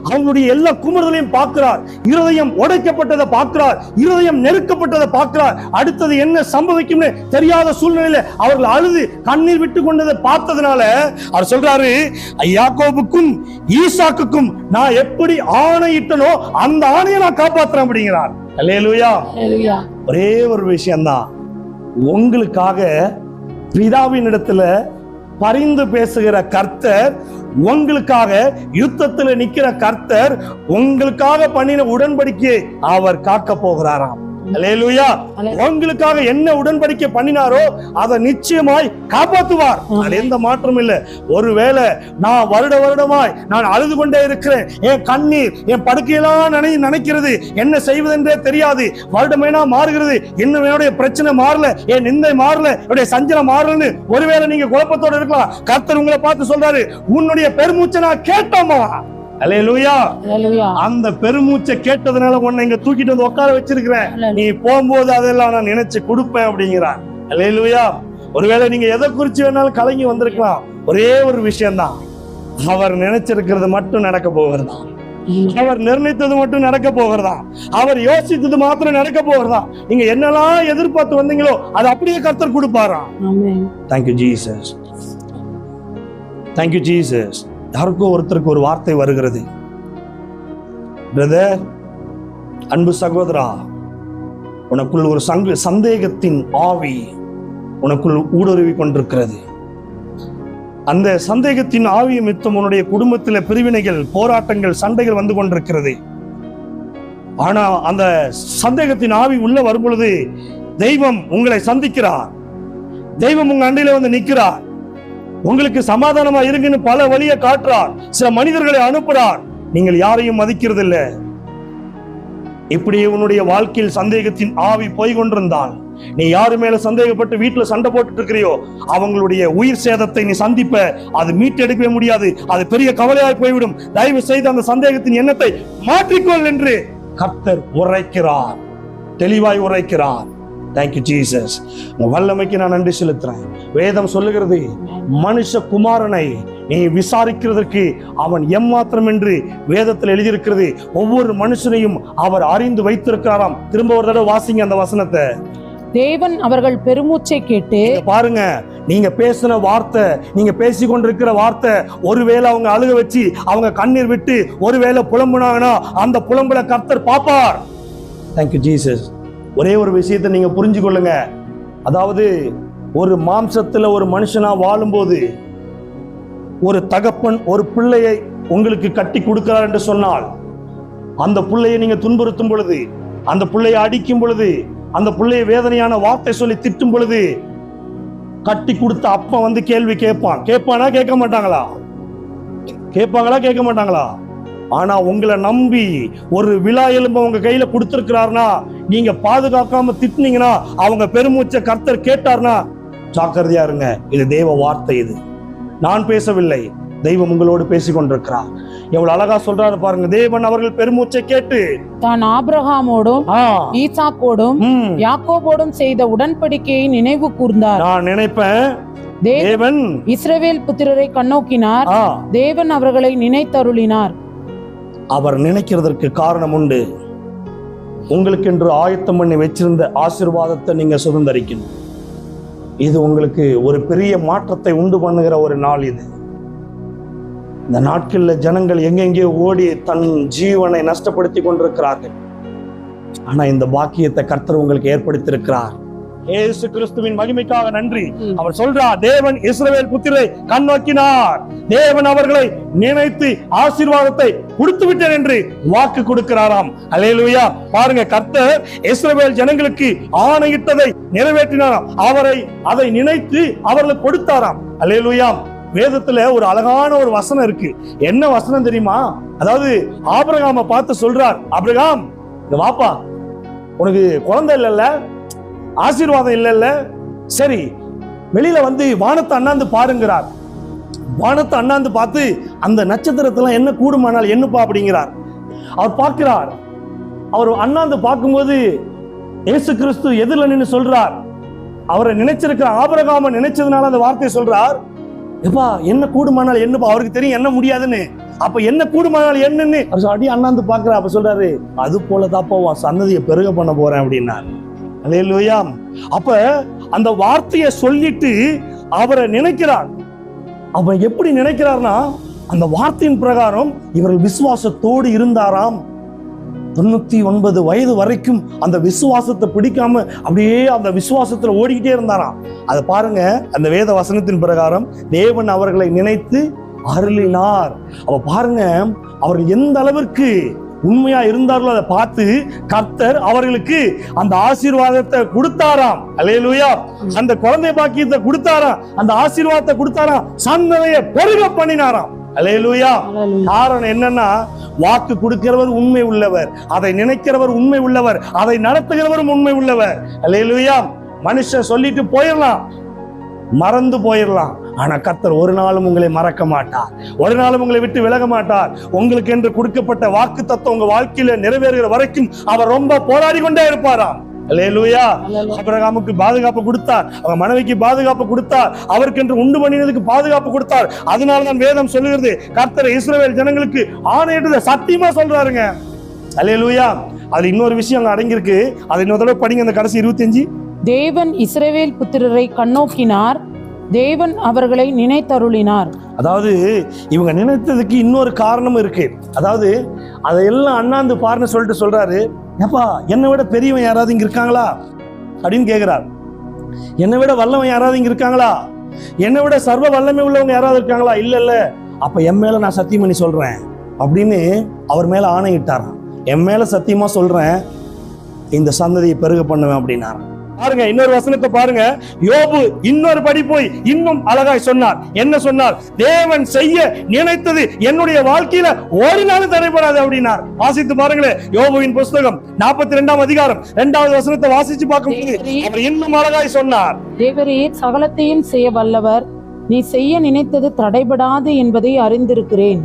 அவங்களுடைய எல்லா குமுறுதலையும் பார்க்கிறார், இருதயம் உடைக்கப்பட்டதை பார்க்கிறார், இருதயம் நெருக்கப்பட்டதை பார்க்கிறார். அடுத்தது என்ன சம்பவிக்கும்னு தெரியாத சூழ்நிலையில அவர்கள் அழுது கண்ணீர் விட்டு கொண்டதை பார்த்ததுனால அவர் சொல்றாரு, யாக்கோபுக்கும் ஈசாக்குக்கும் நான் எப்படி ஆணையிட்டனோ அந்த ஆணையை நான் காப்பாற்றுறேன் அப்படிங்கிறார். அல்லேலூயா. ஒரே ஒரு விஷயம்தான், உங்களுக்காக பிதாவின் இடத்துல பரிந்து பேசுகிற கர்த்தர், உங்களுக்காக யுத்தத்தில் நிக்கிற கர்த்தர், உங்களுக்காக பண்ணின உடன்படிக்கையை அவர் காக்க போகிறாராம். அல்லேலூயா. உங்களுக்காக என்ன உடன்படிக்கை பண்ணினாரோ அதை நிச்சயமாய் காப்பாற்றுவார். அது எந்த மாற்றம் இல்லை. ஒருவேளை நான் வருடமாய் நான் அழுது கொண்டே இருக்கிறேன், என் கண்ணீர் என் படுக்கையெல்லாம் நினைக்கிறது, என்ன செய்வதென்றே தெரியாது, வருடமேனா மாறுகிறது, இன்னும் என்னுடைய பிரச்சனை மாறல, என் நிந்தை மாறல, என்னுடைய சஞ்சலம் மாறலன்னு ஒருவேளை நீங்க குழப்பத்தோட இருக்கலாம். கர்த்தர் உங்களை பார்த்து சொல்றாரு, உன்னுடைய பெருமூச்சை நான் கேட்டோமா. அல்லேலூயா. அந்த பெருமூச்சை கேட்டதுனால உன்னை இங்க தூக்கிட்டு வந்து உட்கார வச்சிருக்கிறேன், நீ போகும்போது அதெல்லாம் நான் நினைச்சு கொடுப்பேன் அப்படிங்கிறார். அல்லேலூயா. ஒருவேளை நீங்க எதை குறிச்சு வேணாலும் கலங்கி வந்திருக்கலாம். ஒரே ஒரு விஷயம்தான், அவர் நினைச்சிருக்கிறது மட்டும் நடக்க போகிறதா, அவர் நிர்ணயித்தது மட்டும் நடக்க போகிறதா, அவர் யோசித்தது மாத்திரம் நடக்க போகிறதா. நீங்க என்னெல்லாம் எதிர்பார்த்து வந்தீங்களோ அது அப்படியே கர்த்தர் கொடுப்பாராம். Thank you Jesus, thank you Jesus. யாருக்கோ ஒருத்தருக்கு ஒரு வார்த்தை வருகிறது, பிரதர், அன்பு சகோதரா, உனக்குள் ஒரு சந்தேகத்தின் ஆவி உனக்குள் ஊடுருவி கொண்டிருக்கிறது. அந்த சந்தேகத்தின் ஆவி மித்தம் உன்னுடைய குடும்பத்தில் பிரிவினைகள், போராட்டங்கள், சண்டைகள் வந்து கொண்டிருக்கிறது. ஆனா அந்த சந்தேகத்தின் ஆவி உள்ள வரும் பொழுது தெய்வம் உங்களை சந்திக்கிறார், தெய்வம் உங்க அண்டையில வந்து நிற்கிறார், உங்களுக்கு சமாதானமா இருக்குன்னு பல வழியை காட்டுறார், சில மனிதர்களை அனுப்புறார். நீங்கள் யாரையும் மதிக்கிறது இல்ல. இப்படியே உன்னுடைய வாழ்க்கையில் சந்தேகத்தின் ஆவி போய் கொண்டிருந்தால், நீ யாரு மேல சந்தேகப்பட்டு வீட்டுல சண்டை போட்டுட்டு இருக்கிறியோ அவங்களுடைய உயிர் சேதத்தை நீ சந்திப்ப, அது மீட்டெடுக்கவே முடியாது, அது பெரிய கவலையாய் போய்விடும். தயவு செய்து அந்த சந்தேகத்தின் எண்ணத்தை மாற்றிக்கொள் என்று கர்த்தர் உரைக்கிறார், தெளிவாய் உரைக்கிறார். Thank you Jesus. உங்க வல்லமைக்கு நான் நன்றி செலுத்துறேன். வேதம் சொல்லுகிறது, மனுஷகுமாரனை நீ விசாரிக்கிறதற்கு அவன் எம்மாத்திரம் என்று வேதத்தில் எழுதியிருக்கிறது. ஒவ்வொரு மனுஷனையும் அவர் அறிந்து வைத்திருக்கிறாராம். திரும்ப ஒரு தடவை வாசிங்க அந்த வசனத்தை. தேவன் அவர்கள் பெருமூச்சை கேட்டு, பாருங்க, நீங்க பேசின வார்த்தை, நீங்க பேசி கொண்டிருக்கிற வார்த்தை, ஒருவேளை அவங்க அழுக வச்சு அவங்க கண்ணீர் விட்டு ஒருவேளை புலம்புனாங்கன்னா அந்த புலம்புல கர்த்தர் பாப்பார். Thank you Jesus. ஒரே ஒரு விஷயத்தை நீங்க புரிஞ்சு கொள்ளுங்க. அதாவது ஒரு மாம்சத்துல ஒரு மனுஷனா வாழும்போது ஒரு தகப்பன் ஒரு பிள்ளையை உங்களுக்கு கட்டி கொடுக்கிறார் என்று சொன்னால், அந்த பிள்ளையை நீங்க துன்புறுத்தும் பொழுது, அந்த பிள்ளையை அடிக்கும் பொழுது, அந்த பிள்ளையை வேதனையான வார்த்தை சொல்லி திட்டும் பொழுது, கட்டி கொடுத்த அப்பா வந்து கேள்வி கேட்பானா கேட்க மாட்டாங்களா? கேட்பாங்களா கேட்க மாட்டாங்களா? ஆனா உங்களை நம்பி ஒரு விழா எலும்பு உங்க கையில கொடுத்திருக்கிறார்னா, நீங்க பாதுகாக்காம திட்டினீங்கன்னா, அவங்க பெருமூச்சை கர்த்தர் கேட்டார்னா ஜாக்கிரதையா இருங்க. இது தேவ வார்த்தை, இது நான் பேசவில்லை, தெய்வம் உங்களோடு பேசிக் கொண்டிருக்கிறார். எவ்வளவு அழகா சொல்றாரு பாருங்க. தேவன் அவர்கள் பெருமூச்சை கேட்டு தான் ஆபிரகாமோடும் ஈசாக்கோடும் யாக்கோபோடும் செய்த உடன்படிக்கையை நினைவு கூர்ந்தார். நான் நினைப்பேன், தேவன் இஸ்ரவேல் புத்திரரை கண்ணோக்கினார், தேவன் அவர்களை நினைத்தருளினார். அவர் நினைக்கிறதற்கு காரணம் உண்டு. உங்களுக்கு என்று ஆயத்தம் பண்ணி வச்சிருந்த ஆசீர்வாதத்தை நீங்க சுதந்திரிக்கணும். இது உங்களுக்கு ஒரு பெரிய மாற்றத்தை உண்டு பண்ணுகிற ஒரு நாள். இது இந்த நாட்கள்ல ஜனங்கள் எங்கெங்கே ஓடி தன் ஜீவனை நஷ்டப்படுத்தி கொண்டிருக்கிறார்கள். ஆனா இந்த பாக்கியத்தை கர்த்தர் உங்களுக்கு ஏற்படுத்தியிருக்கிறார். இயேசு கிறிஸ்துவின் மகிமைக்காக நன்றி. அவர் சொல்றார், தேவன் இஸ்ரவேல் புத்திரரை கண்ணோக்கினார், தேவன் அவர்களை நினைத்து ஆசீர்வாதத்தை கொடுத்து விட்டார் என்று வாக்கு கொடுக்கிறாராம். அல்லேலூயா. பாருங்க, கர்த்தர் இஸ்ரவேல் ஜனங்களுக்கு ஆணையிட்டதை நிறைவேற்றினாராம். அதை நினைத்து அவர்களுக்கு கொடுத்தாராம். அல்லேலூயா. வேதத்துல ஒரு அழகான ஒரு வசனம் இருக்கு. என்ன வசனம் தெரியுமா? அதாவது ஆபிரகாமை பார்த்து சொல்றார், ஆபிரகாம் இங்க வாப்பா, உனக்கு குழந்தை இல்லைல்ல, ஆசீர்வாதம் இல்லைல்ல, சரி வெளியில வந்து வானத்தை அண்ணாந்து பாருங்கிறார். வானத்தை அண்ணாந்து பார்த்து அந்த நட்சத்திரத்தெல்லாம் என்ன கூடுமானால் என்னப்பா அப்படிங்கிறார். அவர் பார்க்கிறார். அவர் அண்ணாந்து பார்க்கும்போது இயேசு கிறிஸ்து எதிரில் நின்று சொல்றார். அவரை நினைச்சிருக்கிற ஆபிரகாமை நினைச்சதுனால அந்த வார்த்தையை சொல்றார், எப்பா என்ன கூடுமானால் என்னப்பா. அவருக்கு தெரியும் என்ன முடியாதுன்னு. அப்ப என்ன கூடுமானால் என்னன்னு அடி அண்ணாந்து பாக்குறா. அப்ப சொல்றாரு, அது போலதாப்பா சன்னதியை பெருக பண்ண போறேன் அப்படின்னாரு. அல்லேலூயா. அப்ப அந்த வார்த்தையை சொல்லிட்டு அவரை நினைக்கிறார். அவ எப்படி நினைக்கிறார்னா, அந்த வார்த்தையின் பிரகாரம் இவர்கள் விசுவாசத்தோடு இருந்தாராம். 99 வயது வரைக்கும் அந்த விசுவாசத்தை பிடிக்காம அப்படியே அந்த விசுவாசத்துல ஓடிக்கிட்டே இருந்தாராம். அதை பாருங்க, அந்த வேத வசனத்தின் பிரகாரம் தேவன் அவர்களை நினைத்து அருளினார். அப்ப பாருங்க, அவர்கள் எந்த அளவிற்கு உண்மையா இருந்தார்களோ அதை பார்த்து கர்த்தர் அவர்களுக்கு அந்த ஆசீர்வாதத்தை கொடுத்தாராம். அல்லேலூயா. அந்த குழந்தை பாக்கியத்தை கொடுத்தாராம், அந்த ஆசீர்வாதத்தை கொடுத்தாராம், சந்ததியை பெருக பண்ணினாராம். அல்லேலூயா. காரணம் என்னன்னா, வாக்கு கொடுக்கிறவர் உண்மை உள்ளவர், அதை நினைக்கிறவர் உண்மை உள்ளவர், அதை நடத்துகிறவரும் உண்மை உள்ளவர். அல்லேலூயா. மனுஷன் சொல்லிட்டு போயிடலாம், மறந்து போயிடலாம், ஆனா கர்த்தர் ஒரு நாளும் உங்களை மறக்க மாட்டார், ஒரு நாளும் உங்களை விட்டு விலக மாட்டார். உங்களுக்கு என்று கொடுக்கப்பட்ட வாக்கு தத்துவம் உங்க வாழ்க்கையில நிறைவேறுகிற வரைக்கும் அவர் ரொம்ப போராடி கொண்டே இருப்பாராம். அல்லேலூயா. ஆபிரகாமுக்கு பாதுகாப்பு கொடுத்தார், அவங்க மனைவிக்கு பாதுகாப்பு கொடுத்தார், அவருக்கு என்று உண்டு பண்ணினதுக்கு பாதுகாப்பு கொடுத்தார். அதனாலதான் வேதம் சொல்லுகிறது, கர்த்தர் இஸ்ரவேல் ஜனங்களுக்கு ஆணையிட்டதை சத்தியமா சொல்றாருங்க. அல்லேலூயா. அது இன்னொரு விஷயம் அங்க அடங்கியிருக்கு. அதை இன்னொரு தடவை படிங்க, அந்த கடைசி 25. தேவன் இஸ்ரவேல் புத்திரரை கண்ணோக்கினார், தேவன் அவர்களை நினைத்தருளினார். அதாவது இவங்க நினைத்ததுக்கு இன்னொரு காரணமும் இருக்கு. அதாவது அதையெல்லாம் அண்ணாந்து பாருன்னு சொல்லிட்டு சொல்றாரு, ஏப்பா என்னை விட பெரியவன் யாராவது இங்க இருக்காங்களா அப்படின்னு கேட்கிறார். என்னை விட வல்லவன் யாராவது இங்க இருக்காங்களா, என்னை விட சர்வ வல்லமை உள்ளவங்க யாராவது இருக்காங்களா? இல்ல இல்ல, அப்ப என் மேல நான் சத்தியம் பண்ணி சொல்றேன் அப்படின்னு அவர் மேல ஆணையிட்டாராம். என் மேல சத்தியமா சொல்றேன், இந்த சந்ததியை பெருக பண்ணுவேன் அப்படின்னாரு. பாருங்க, இன்னொரு வசனத்தை பாருங்க. யோபு இன்னொரு படி போய் இன்னும் அழகாய் சொன்னார். என்ன சொன்னார்? தேவன் செய்ய நினைத்தது என்னுடைய வாழ்க்கையில ஒரு நாளும் தடைபடாது அப்படின்னார். வாசித்து பாருங்களேன், யோபுவின் புஸ்தகம் 42ஆம் அதிகாரம் 2வது வசனத்தை வாசிச்சு பார்க்கும்போது அவர் இன்னும் அழகாய் சொன்னார். தேவரீர் சகலத்தையும் செய்ய வல்லவர், நீ செய்ய நினைத்தது தடைபடாது என்பதை அறிந்திருக்கிறேன்.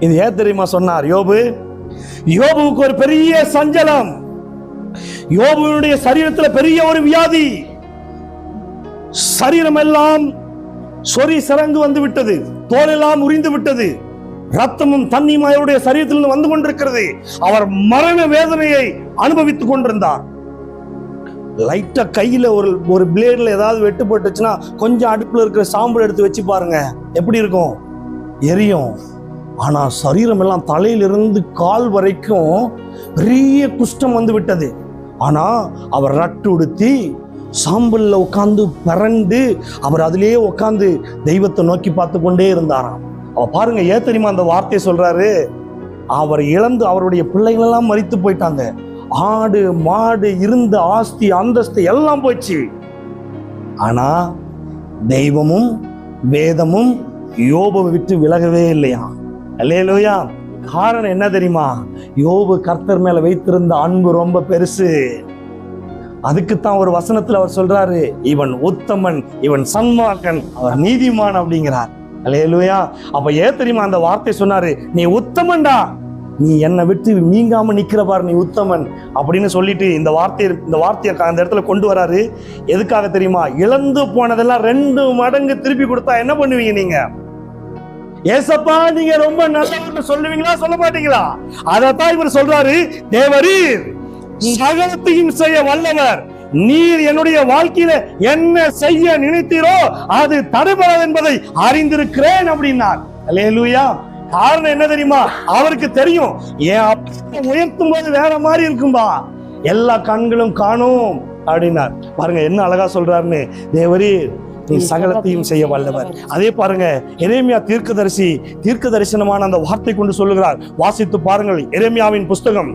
இது ஏன் தெரியுமா சொன்னார்? யோபுவுக்கு ஒரு பெரிய சஞ்சலம், யோபுவினுடைய சரீரத்தில் பெரிய ஒரு வியாதி, சரீரம் எல்லாம் சொறி சிறங்கு வந்து விட்டது, தோல் எல்லாம் உரிந்து விட்டது, ரத்தமும் தண்ணியும் அவருடைய சரீரத்தில் வந்து கொண்டிருக்கிறது. அவர் மரண வேதனையை அனுபவித்துக் கொண்டிருந்தார். லைட்டா கையில ஒரு பிளேட்ல ஏதாவது வெட்டு போட்டுச்சுன்னா கொஞ்சம் அடுப்புல இருக்கிற சாம்பல் எடுத்து வச்சு பாருங்க, எப்படி இருக்கும்? எரியும். ஆனா சரீரம் எல்லாம் தலையிலிருந்து கால் வரைக்கும் பெரிய குஷ்டம் வந்து விட்டது. ஆனா அவர் ரட்டு உடுத்தி சாம்பல்ல உட்கார்ந்து பரண்டு அவர் அதிலேயே உட்கார்ந்து தெய்வத்தை நோக்கி பார்த்து கொண்டே இருந்தாராம். அவ பாருங்க, ஏன் தெரியுமா அந்த வார்த்தையை சொல்றாரு? அவர் இழந்து அவருடைய பிள்ளைகள் எல்லாம் மரித்து போயிட்டாங்க, ஆடு மாடு இருந்த ஆஸ்தி அந்தஸ்து எல்லாம் போச்சு. ஆனா தெய்வமும் வேதமும் யோபுவை விட்டு விலகவே இல்லையா. அல்லேலூயா. காரணம் என்ன தெரியுமா? யோபு கர்த்தர் மேல வைத்திருந்த அன்பு ரொம்ப பெருசு. அதுக்குத்தான் ஒரு வசனத்துல அவர் சொல்றாரு, இவன் உத்தமன், இவன் சன்மார்க்கன், அவர் நீதிமான் அப்படிங்கிறார். அல்லேலூயா. அப்ப ஏன் தெரியுமா அந்த வார்த்தை சொன்னாரு? நீ உத்தமன்டா, நீ என்னை விட்டு நீங்காம நிக்கிற பாரு, நீ உத்தமன் அப்படின்னு சொல்லிட்டு இந்த வார்த்தையை அந்த இடத்துல கொண்டு வராரு. எதுக்காக தெரியுமா? இழந்து போனதெல்லாம் 2 மடங்கு திருப்பி கொடுத்தா என்ன பண்ணுவீங்க நீங்க? ஏசப்பா நீங்க ரொம்ப நல்லவர்னு சொல்லுவீங்களா, சொல்ல மாட்டீங்களா? அதத்தான் இவர் சொல்றாரு, தேவரீர் சகலத்தையும் செய்ய வல்லவர், நீர் என்னுடைய வாழ்க்கையில என்ன செய்ய நினைத்தீரோ அது தடைபடாது என்பதை அறிந்திருக்கிறேன் அப்படின்னார். அல்லேலூயா. காரணம் என்ன தெரியுமா? அவருக்கு தெரியும் என் அப்பா உயர்த்தும் போது வேற மாதிரி இருக்கும்பா, எல்லா கண்களும் காணும் அப்படின்னார். பாருங்க என்ன அழகா சொல்றாருன்னு. தேவரே நீ சகலத்தையும் செய்ய வல்லவர். அதே பாருங்க எரேமியா தீர்க்க தரிசனமான அந்த வார்த்தை கொண்டு சொல்லுகிறார். வாசித்து பாருங்கள். எரேமியாவின் புஸ்தகம்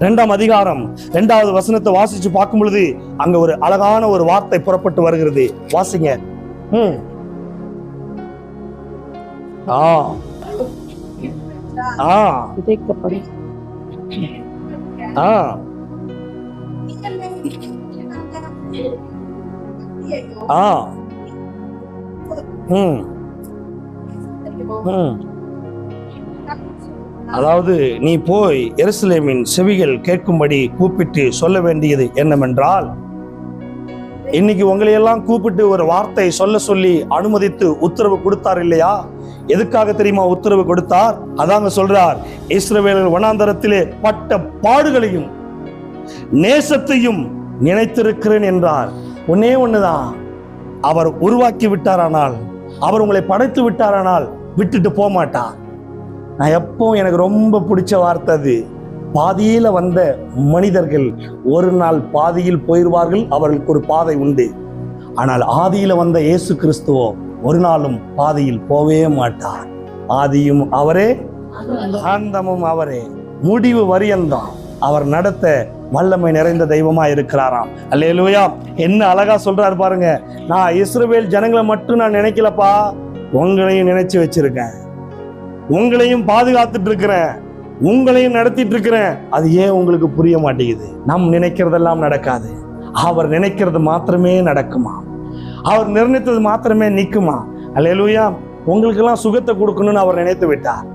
2ஆம் அதிகாரம் 2வது வசனத்தை வாசிச்சு பார்க்கும் பொழுது அங்க ஒரு அழகான ஒரு வார்த்தை புறப்பட்டு வருகிறது. வாசிங்க. அதாவது நீ போய் எருசலேமின் செவிகள் கேட்கும்படி கூப்பிட்டு சொல்ல வேண்டியது என்னவென்றால், இன்னைக்கு உங்களை எல்லாம் கூப்பிட்டு ஒரு வார்த்தை சொல்ல சொல்லி அனுமதித்து உத்தரவு கொடுத்தார் இல்லையா? எதுக்காக தெரியுமா உத்தரவு கொடுத்தார்? அதாங்க சொல்றார், இஸ்ரவேலர் வனாந்தரத்திலே பட்ட பாடுகளையும் நேசத்தையும் நினைத்திருக்கிறேன் என்றார். ஒன்னே ஒண்ணுதான், அவர் உருவாக்கி விட்டாரானால், அவர் உங்களை படைத்து விட்டாரானால் விட்டுட்டு போக மாட்டார். நான் எப்பவும் எனக்கு ரொம்ப பிடிச்ச வார்த்தை அது. பாதியில வந்த மனிதர்கள் ஒரு நாள் பாதியில் போயிடுவார்கள், அவர்களுக்கு ஒரு பாதை உண்டு. ஆனால் ஆதியில வந்த இயேசு கிறிஸ்துவோ ஒரு நாளும் பாதியில் போவே மாட்டார். ஆதியும் அவரே, ஆந்தமும் அவரே, முடிவு வரியந்தான் அவர் நடத்த வல்லமை நிறைந்த தெய்வமா இருக்கிறாராம். அல்லேலூயா. என்ன அழகா சொல்றாரு பாருங்க. நான் இஸ்ரவேல் ஜனங்களை மட்டும் நான் நினைக்கலப்பா, உங்களையும் நினைச்சு வச்சிருக்கேன், உங்களையும் பாதுகாத்துட்டு இருக்கிறேன், உங்களையும் நடத்திட்டு இருக்கிறேன். அது ஏன் உங்களுக்கு புரிய மாட்டேங்குது? நம் நினைக்கிறதெல்லாம் நடக்காது. அவர் நினைக்கிறது மாத்திரமே நடக்குமா? அவர் நிர்ணயித்தது மாத்திரமே நிக்குமா? அல்லேலூயா. உங்களுக்கு எல்லாம் சுகத்தை கொடுக்கணும்னு அவர் நினைத்து விட்டார்,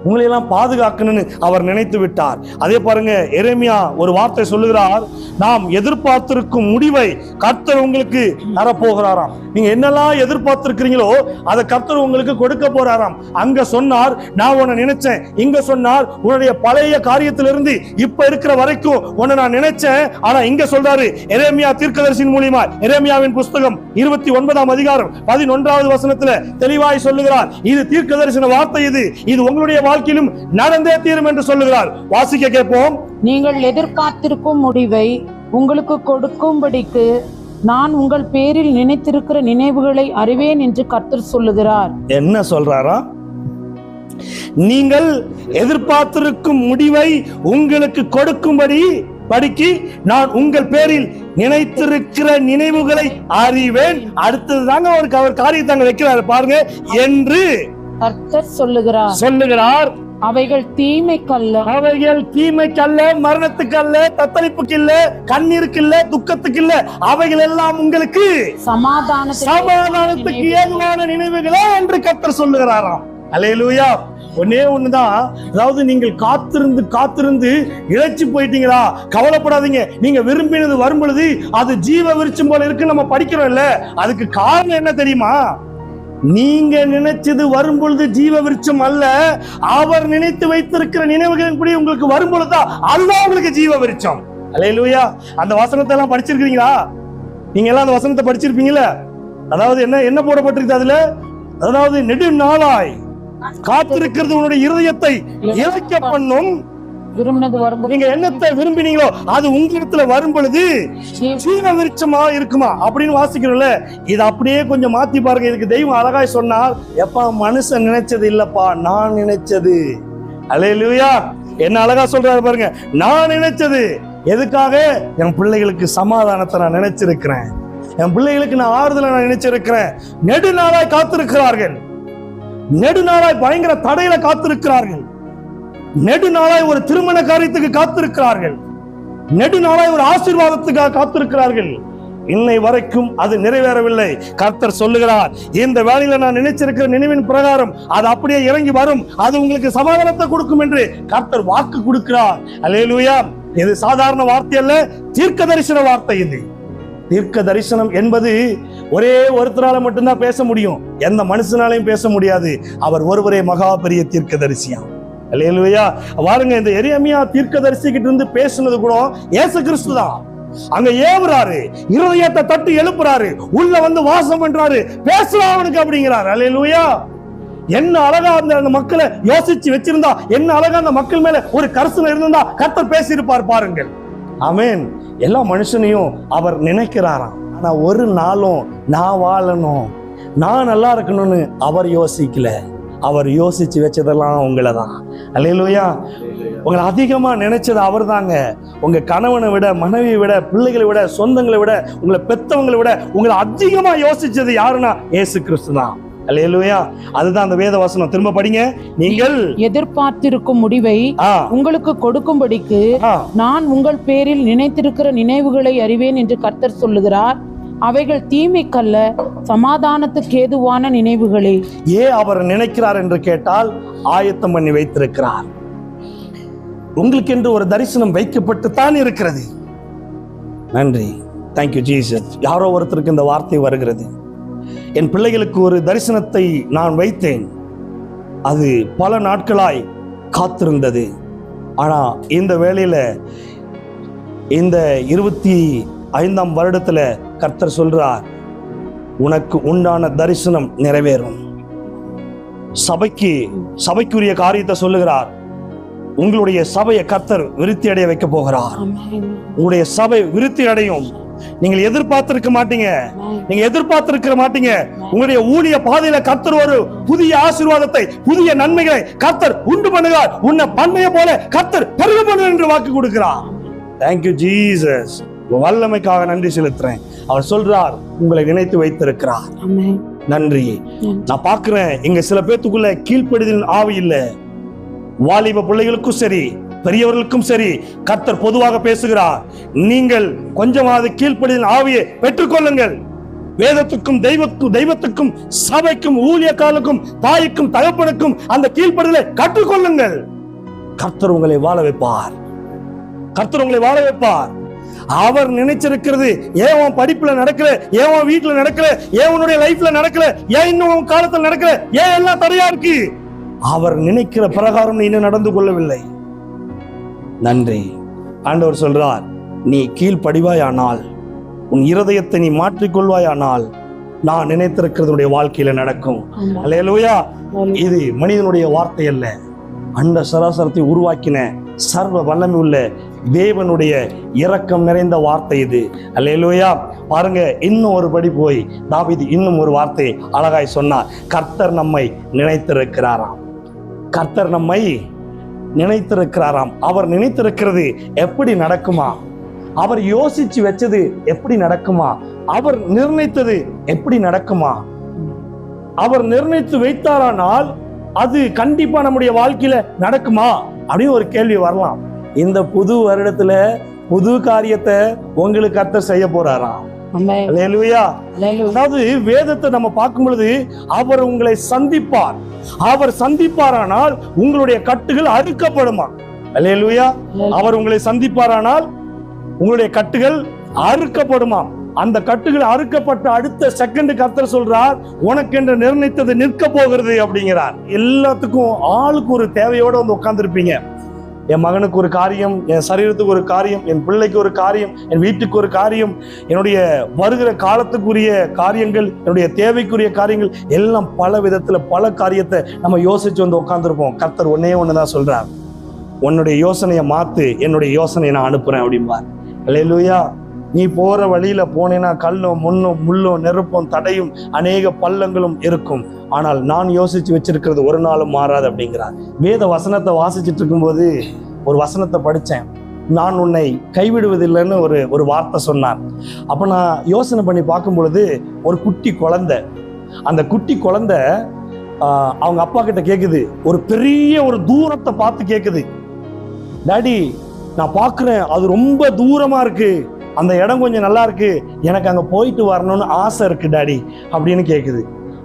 உங்களை எல்லாம் பாதுகாக்கணும்னு அவர் நினைத்து விட்டார். அதே பாருங்க, எரேமியா ஒரு வார்த்தை சொல்லுகிறார், நாம் எதிர்பார்த்திருக்கும் முடிவை கர்த்தர் உங்களுக்கு தரப்போகிறாராம். நீங்க என்னெல்லாம் எதிர்பார்த்திருக்கிறீங்களோ அதை கர்த்தர் உங்களுக்கு கொடுக்க போறாராம். அங்க சொன்னார் நான் உன்னை நினைச்சேன், இங்க சொன்னார் உன்னுடைய பழைய காரியத்திலிருந்து இப்ப இருக்கிற வரைக்கும் உன்னை நான் நினைச்சேன். ஆனா இங்க சொல்றாரு எரேமியா தீர்க்கதரிசியின் மூலமா, எரேமியாவின் புஸ்தகம் 29ஆம் அதிகாரம் 11வது வசனத்துல தெளிவாய் சொல்லுகிறார், இது தீர்க்க தரிசன வார்த்தை, இது உங்களுடைய வாழ்க்கையிலும் நடந்தே தீரும் என்று சொல்லுகிறார். வாசிக்க கேட்போம். நீங்கள் எதிர்பார்த்திருக்கும் முடிவை உங்களுக்கு கொடுக்கும்படிக்கு நான் உங்கள் பேரில் நினைத்திருக்கிற நினைவுகளை அறிவேன் என்று கர்த்தர் சொல்லுகிறார். என்ன சொல்றாரா? நீங்கள் எதிர்பார்த்திருக்கும் முடிவை உங்களுக்கு கொடுக்கும்படி படிக்கு நான் உங்கள் பேரில் நினைத்திருக்கிற நினைவுகளை அறிவேன். அடுத்தது தாங்க அவர் காரியத்தை வைக்கிறார் பாருங்க, என்று கர்த்தர் சொல்லுகிறார். அவைகள் தீமைக்கல்ல, மரணத்துக்கு அல்ல, தத்தளிப்புக்கு இல்ல, கண்ணீருக்கு இல்ல, துக்கத்துக்கு இல்ல, அவைகள் எல்லாம் உங்களுக்கு சமாதானத்துக்கு ஏதுவான நினைவுகளே என்று கர்த்தர் சொல்லுகிறாராம். அல்லேலூயா. ஒன்னே ஒண்ணுதான், அதாவது நீங்கள் காத்திருந்து இழைச்சு போயிட்டீங்களா? கவலைப்படாதீங்க. நீங்க விரும்பினது வரும் பொழுது அது ஜீவ விருட்சம் போல இருக்கு நம்ம படிக்கிறோம் இல்ல, அதுக்கு காரணம் என்ன தெரியுமா? நீங்க நினைச்சது வரும் பொழுது ஜீவ விருட்சம் அல்ல, அவர் நினைத்து வைத்திருக்கிற நினைவுகளின் படி உங்களுக்கு வரும் பொழுதுதான் அதுதான் உங்களுக்கு ஜீவ விருட்சம். அல்லேலூயா. அந்த வசனத்தை எல்லாம் படிச்சிருக்கீங்களா? நீங்க எல்லாம் அந்த வசனத்தை படிச்சிருப்பீங்களா? அதாவது என்ன போடப்பட்டிருக்கு அதுல? அதாவது நெடுநாளாய் காத்திருக்கிறது உன்னுடைய இருதயத்தை இழைக்க பண்ணும். நீங்க என்னத்தை விரும்பினீங்களோ அது உங்களிடத்துல வரும் பொழுது ஜீவ விருட்சமா இருக்குமா அப்படின்னு வாசிக்கிறோம்ல. இது அப்படியே கொஞ்சம் மாத்தி பாருங்க. இதுக்கு தெய்வம் அழகாய் சொன்னார், எப்பா மனுஷன் நினைச்சது இல்லப்பா, நான் நினைச்சது. அல்லேலூயா. என்ன அழகா சொல்றாரு பாருங்க, நான் நினைச்சது. எதுக்காக? என் பிள்ளைகளுக்கு சமாதானத்தை நான் நினைச்சிருக்கிறேன், என் பிள்ளைகளுக்கு நான் ஆறுதலை நான் நினைச்சிருக்கிறேன். நெடுநாளாய் காத்திருக்கிறார்கள், நெடுநாளாய் பயங்கர தடையில காத்திருக்கிறார்கள், நெடுநாளாய் ஒரு திருமண காரியத்துக்கு காத்திருக்கிறார்கள், நெடுநாளாய் ஒரு ஆசீர்வாதத்துக்காக காத்திருக்கிறார்கள். இன்னை வரைக்கும் அது நிறைவேறவில்லை. கர்த்தர் சொல்லுகிறார், இந்த வேளையில நான் நினைச்சிருக்கிற நினைவின் பிரகாரம் அது அப்படியே இறங்கி வரும், அது உங்களுக்கு சமாதானத்தை கொடுக்கும் என்று கர்த்தர் வாக்கு கொடுக்கிறார். அல்லேலூயா. இது சாதாரண வார்த்தை அல்ல, தீர்க்க தரிசன வார்த்தை. இது தீர்க்க தரிசனம் என்பது ஒரே ஒருத்தரால மட்டும்தான் பேச முடியும், எந்த மனுஷனாலையும் பேச முடியாது. அவர் ஒருவரே மகா பெரிய தீர்க்க தரிசியா. அல்லேலூயா. பாருங்க, இந்த எரேமியா தீர்க்கதரிசி கிட்ட இருந்து பேசுனது கூட இயேசு கிறிஸ்து தான். அங்க ஏவுறாரு, இருதயத்தை தட்டி எழுப்புறாரு, உள்ள வந்து வாசம் பண்றாரு, பேசலாம் அவனுக்கு அப்படிங்கிறார். அல்லேலூயா. என்ன அழகா அந்த மக்களை யோசிச்சு வச்சிருந்தா, என்ன அழகா அந்த மக்கள் மேல ஒரு கரிசனை இருந்தா கர்த்தர் பேசியிருப்பார் பாருங்கள். ஆமென். எல்லா மனுஷனையும் அவர் நினைக்கிறாராம். ஆனா ஒரு நாளும் நான் வாழணும், நான் நல்லா இருக்கணும்னு அவர் யோசிக்கல. அவர் யோசிச்சு வச்சதெல்லாம் உங்களை தான். அல்லேலூயா. உங்களை அதிகமா நினைச்சது அவர் தாங்க. உங்க கணவனை விட, மனைவியை விட, பிள்ளைகளை விட, சொந்தங்களை விட, உங்களை பெத்தவங்களை விட உங்களை அதிகமா யோசிச்சது யாருன்னா இயேசு கிறிஸ்து தான். அல்லேலூயா. அதுதான் அந்த வேத வசனம். திரும்ப படிங்க. நீங்கள் எதிர்பார்த்திருக்கும் முடிவை உங்களுக்கு கொடுக்கும்படிக்கு நான் உங்கள் பேரில் நினைத்திருக்கிற நினைவுகளை அறிவேன் என்று கர்த்தர் சொல்லுகிறார். அவைகள் தீமைக்கல்ல, சமாதானத்துக்கு ஏதுவான நினைவுகளே. ஏன் அவர் நினைக்கிறார் என்று கேட்டால், ஆயத்தம் பண்ணி வைத்திருக்கிறார். உங்களுக்கு என்று ஒரு தரிசனம் வைக்கப்பட்டு தான் இருக்கிறது. நன்றி. Thank you Jesus. யாரோ ஒருத்தருக்கு இந்த வார்த்தை வருகிறது. என் பிள்ளைகளுக்கு ஒரு தரிசனத்தை நான் வைத்தேன், அது பல நாட்களாய் காத்திருந்தது. ஆனா இந்த வேளையில, இந்த 25ஆம் வருடத்துல கர்த்தர் சொல்றார், உனக்கு உண்டான தரிசனம் நிறைவேறும். சபைக்குரிய காரியத்தை சொல்லுகிறார். உங்களுடைய சபையை கர்த்தர் விருத்தி அடைய வைக்க போகிறார். உங்களுடைய சபை விருத்தி அடையும். நீங்கள் எதிர்பார்த்திருக்க மாட்டீங்க. உங்களுடைய ஊழிய பாதையில கர்த்தர் ஒரு புதிய ஆசீர்வாதத்தை, புதிய நன்மைகளை கர்த்தர் உண்டு பண்ணுகிறார். உன்னை பண்ணைய போல கர்த்தர் பெருக பண்ணுவார் என்று வாக்கு கொடுக்கிறார். Thank you Jesus. வல்லமைக்காக நன்றி செலுத்துறேன். அவர் சொல்றார், உங்களை நினைத்து வைத்திருக்கிறார். நன்றி. நான் பார்க்கிறேன், இங்க சில பேத்துக்குள்ள கீழ்ப்படிதல் ஆவி இல்ல. வாலிப பிள்ளைகளுக்கும் சரி, பெரியவர்களுக்கும் சரி, கர்த்தர் பொதுவாக பேசுகிறார். நீங்கள் கொஞ்சமாவது கீழ்ப்படிதல் ஆவியை பெற்றுக்கொள்ளுங்கள். வேதத்துக்கும் தெய்வத்துக்கும் சபைக்கும் ஊழியக்காரருக்கும் தாய்க்கும் தகப்பனுக்கும் அந்த கீழ்ப்படிதலை கற்றுக்கொள்ளுங்கள். கர்த்தர் உங்களை வாழ வைப்பார். அவர் நினைச்சிருக்கிறது, ஏன் உன் படிப்புல நடக்கல, ஏன் உன் வீட்டுல நடக்கல, ஏன் உன்னுடைய லைஃப்ல நடக்கல, ஏன் இன்னும் உன் காலத்துல நடக்கல, ஏன் எல்லாம் தடையா இருக்கு? அவர் நினைக்கிற பிரகாரம் நீ இன்னும் நடந்து கொள்ளவில்லை. நன்றி. ஆண்டவர் சொல்றார், நீ கீழ்ப்படிவாயானால், உன் இருதயத்தை நீ மாற்றிக்கொள்வாயானால், நான் நினைத்திருக்கிறது வாழ்க்கையில நடக்கும். அல்லேலூயா. இது மனிதனுடைய வார்த்தை அல்ல, அண்ட சராசரத்தை உருவாக்கின சர்வ வல்லமை உள்ள தேவனுடைய இரக்கம் நிறைந்த வார்த்தை இது. அல்லேலூயா. பாருங்க, இன்னும் ஒரு படி போய் தாவீது இன்னும் ஒரு வார்த்தை அழகாய் சொன்னார். கர்த்தர் நம்மை நினைத்திருக்கிறாராம். அவர் நினைத்திருக்கிறது எப்படி நடக்குமா? அவர் யோசிச்சு வச்சது எப்படி நடக்குமா? அவர் நிர்ணயித்தது எப்படி நடக்குமா? அவர் நிர்ணயித்து வைத்தாரானால் அது கண்டிப்பா நம்முடைய வாழ்க்கையில நடக்குமா அப்படின்னு ஒரு கேள்வி வரலாம். இந்த புது வருடத்துல புது காரியத்தை உங்களுக்கு கர்த்தர் செய்ய போறாராம். அல்லேலூயா. அதாவது வேதத்தை நம்ம பார்க்கும் பொழுது அவர் உங்களை சந்திப்பார். அவர் சந்திப்பாரானால் உங்களுடைய கட்டுகள் அறுக்கப்படுமா? அல்லேலூயா. அவர் உங்களை சந்திப்பாரானால் உங்களுடைய கட்டுகள் அறுக்கப்படுமா? அந்த கட்டுகள் அறுக்கப்பட்ட அடுத்த செகண்ட் கர்த்தர் சொல்றார், உனக்கு என்று நிர்ணயித்தது நிற்க போகிறது அப்படிங்கிறார். எல்லாத்துக்கும் ஆளுக்கு ஒரு தேவையோட வந்து உட்கார்ந்துருப்பீங்க. என் மகனுக்கு ஒரு காரியம், என் சரீரத்துக்கு ஒரு காரியம், என் பிள்ளைக்கு ஒரு காரியம், என் வீட்டுக்கு ஒரு காரியம், என்னுடைய வருகிற காலத்துக்குரிய காரியங்கள், என்னுடைய தேவைக்குரிய காரியங்கள் எல்லாம் பல விதத்துல பல காரியத்தை நம்ம யோசிச்சு வந்து உட்கார்ந்துருப்போம். கர்த்தர் ஒன்னே ஒண்ணுதான் சொல்றார், உன்னுடைய யோசனையை மாத்து, என்னுடைய யோசனையை நான் அனுப்புறேன் அப்படிம்பார். அல்லேலூயா. நீ போற வழியில போனேன்னா கல்லும் முள்ளும் நெருப்பும் தடையும் அநேக பள்ளங்களும் இருக்கும். ஆனால் நான் யோசிச்சு வச்சிருக்கிறது ஒரு நாளும் மாறாது அப்படிங்கிறார். வேத வசனத்தை வாசிச்சுட்டு இருக்கும்போது ஒரு வசனத்தை படித்தேன். நான் உன்னை கைவிடுவதில்லைன்னு ஒரு வார்த்தை சொன்னார். அப்போ நான் யோசனை பண்ணி பார்க்கும் பொழுது ஒரு குட்டி குழந்தை, அந்த குட்டி குழந்தை அவங்க அப்பா கிட்ட கேட்குது, ஒரு பெரிய ஒரு தூரத்தை பார்த்து கேட்குது, டாடி நான் பார்க்குறேன் அது ரொம்ப தூரமாக இருக்கு, அந்த இடம் கொஞ்சம் நல்லா இருக்கு, எனக்கு அங்கே போயிட்டு வரணும்னு ஆசை இருக்கு டாடி அப்படின்னு கேட்குது.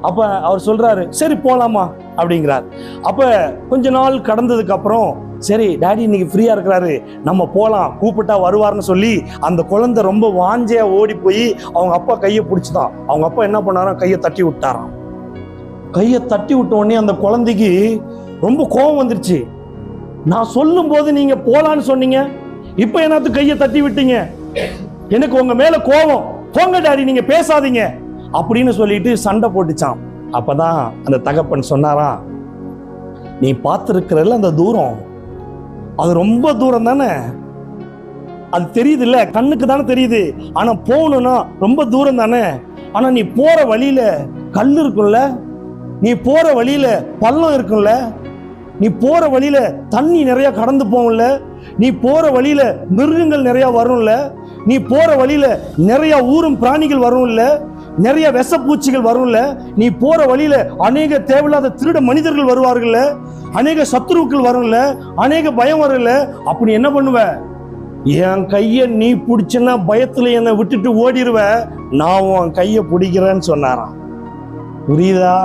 அப்போ அவர் சொல்றாரு, சரி போகலாமா அப்படிங்கிறார். அப்போ கொஞ்ச நாள் கடந்ததுக்கு அப்புறம், சரி டாடி இன்னைக்கு ஃப்ரீயா இருக்கிறாரு, நம்ம போகலாம், கூப்பிட்டா வருவார்னு சொல்லி அந்த குழந்தை ரொம்ப வாஞ்சையா ஓடி போய் அவங்க அப்பா கையை பிடிச்சிதான். அவங்க அப்பா என்ன பண்ணாராம், கையை தட்டி விட்டாராம். கையை தட்டி விட்ட உடனே அந்த குழந்தைக்கு ரொம்ப கோபம் வந்துருச்சு. நான் சொல்லும் போது நீங்க போலான்னு சொன்னீங்க, இப்ப என்னத்துக்கு கையை தட்டி விட்டீங்க, எனக்கு உங்க மேல கோபம், போங்க டாடி நீங்க பேசாதீங்க அப்படின்னு சொல்லிட்டு சண்டை போட்டுச்சான். அப்பதான் அந்த தகப்பன் சொன்னாராம், நீ பார்த்திருக்கிறல்ல அந்த தூரம், அது ரொம்ப தூரம் தானே, அது தெரியுது இல்ல, கண்ணுக்கு தானே தெரியுது, ஆனா போகணும்னா ரொம்ப தூரம் தானே. ஆனா நீ போற வழியில கல் இருக்கும்ல, நீ போற வழியில பள்ளம் இருக்கும்ல, நீ போற வழியில தண்ணி நிறைய கடந்து போகும்ல, நீ போற வழியில மிருகங்கள் நிறைய வரும்ல, நீ போற வழியில நிறைய ஊரும் பிராணிகள் வரும்ல, நிறைய விஷப்பூச்சிகள் வரும்ல, நீ போற வழியில அநேக தேவையில்லாத திருட மனிதர்கள் வருவார்கள், அநேக சத்துருக்கள் வரும்ல, அநேக பயம் வரும்ல. அப்படி என்ன பண்ணுவ? என் கைய நீ பிடிச்சனா பயத்துல என்னை விட்டுட்டு ஓடிடுவ, நான் உன் கைய பிடிக்கிறேன்னு சொன்னாராம். புரியுதா?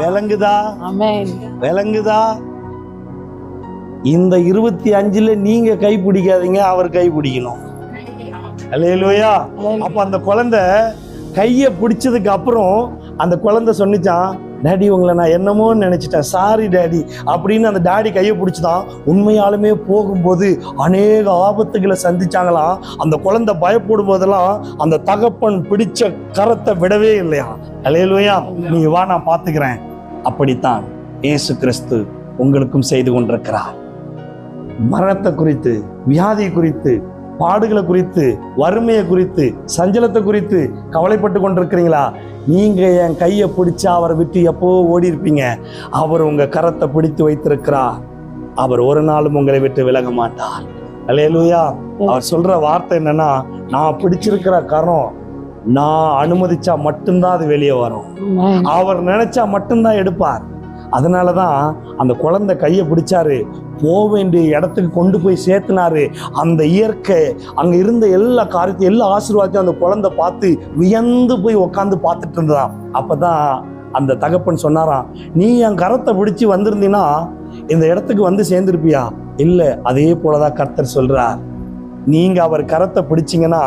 விளங்குதா? விளங்குதா? இந்த 25ல நீங்க கை பிடிக்காதீங்க, அவர் கை பிடிக்கணும். அல்லேலூயா. அப்ப அந்த குழந்தை கைய பிடிச்சதுக்கு அப்புறம் அந்த குழந்தை சொன்னிச்சான், டாடி உங்களை நான் என்னமோ நினைச்சிட்டேன், சாரி டாடி அப்படின்னு. அந்த டாடி கையை பிடிச்சுதான். உண்மையாலுமே போகும்போது அநேக ஆபத்துகளை சந்திச்சாங்களாம். அந்த குழந்தை பயப்படும் போதெல்லாம் அந்த தகப்பன் பிடிச்ச கரத்தை விடவே இல்லையா. அல்லேலூயா. நீ வா, நான் பார்த்துக்கிறேன். அப்படித்தான் இயேசு கிறிஸ்து உங்களுக்கும் செய்து கொண்டிருக்கிறார். மரணத்தை குறித்து, வியாதி குறித்து, பாடுகளை குறித்து, வறுமையை குறித்து, சஞ்சலத்தை குறித்து கவலைப்பட்டு கொண்டிருக்கிறீங்களா? நீங்க என் கையை பிடிச்சு அவரை விட்டு எப்போ ஓடி இருப்பீங்க. அவர் உங்க கரத்தை பிடித்து வைத்திருக்கிறார். அவர் ஒரு நாளும் உங்களை விட்டு விலக மாட்டார். அல்லேலூயா. அவர் சொல்ற வார்த்தை என்னன்னா, நான் பிடிச்சிருக்கிற கரம் நான் அனுமதிச்சா மட்டும்தான் அது வெளியே வரும், அவர் நினைச்சா மட்டும்தான் எடுப்பார். அதனாலதான் அந்த குழந்தை கையை பிடிச்சாரு, போக வேண்டிய இடத்துக்கு கொண்டு போய் சேர்த்துனாரு. அந்த இயற்கை அங்க இருந்த எல்லா காரியத்தையும், எல்லா ஆசீர்வாதத்தையும் அந்த குழந்தை பார்த்து வியந்து போய் உட்காந்து பார்த்துட்டு இருந்தான். அப்பதான் அந்த தகப்பன் சொன்னாராம், நீ என் கரத்தை பிடிச்சு வந்திருந்தீன்னா இந்த இடத்துக்கு வந்து சேர்ந்திருப்பியா? இல்ல. அதே போலதான் கர்த்தர் சொல்றார், நீங்க அவர் கரத்தை பிடிச்சிங்கன்னா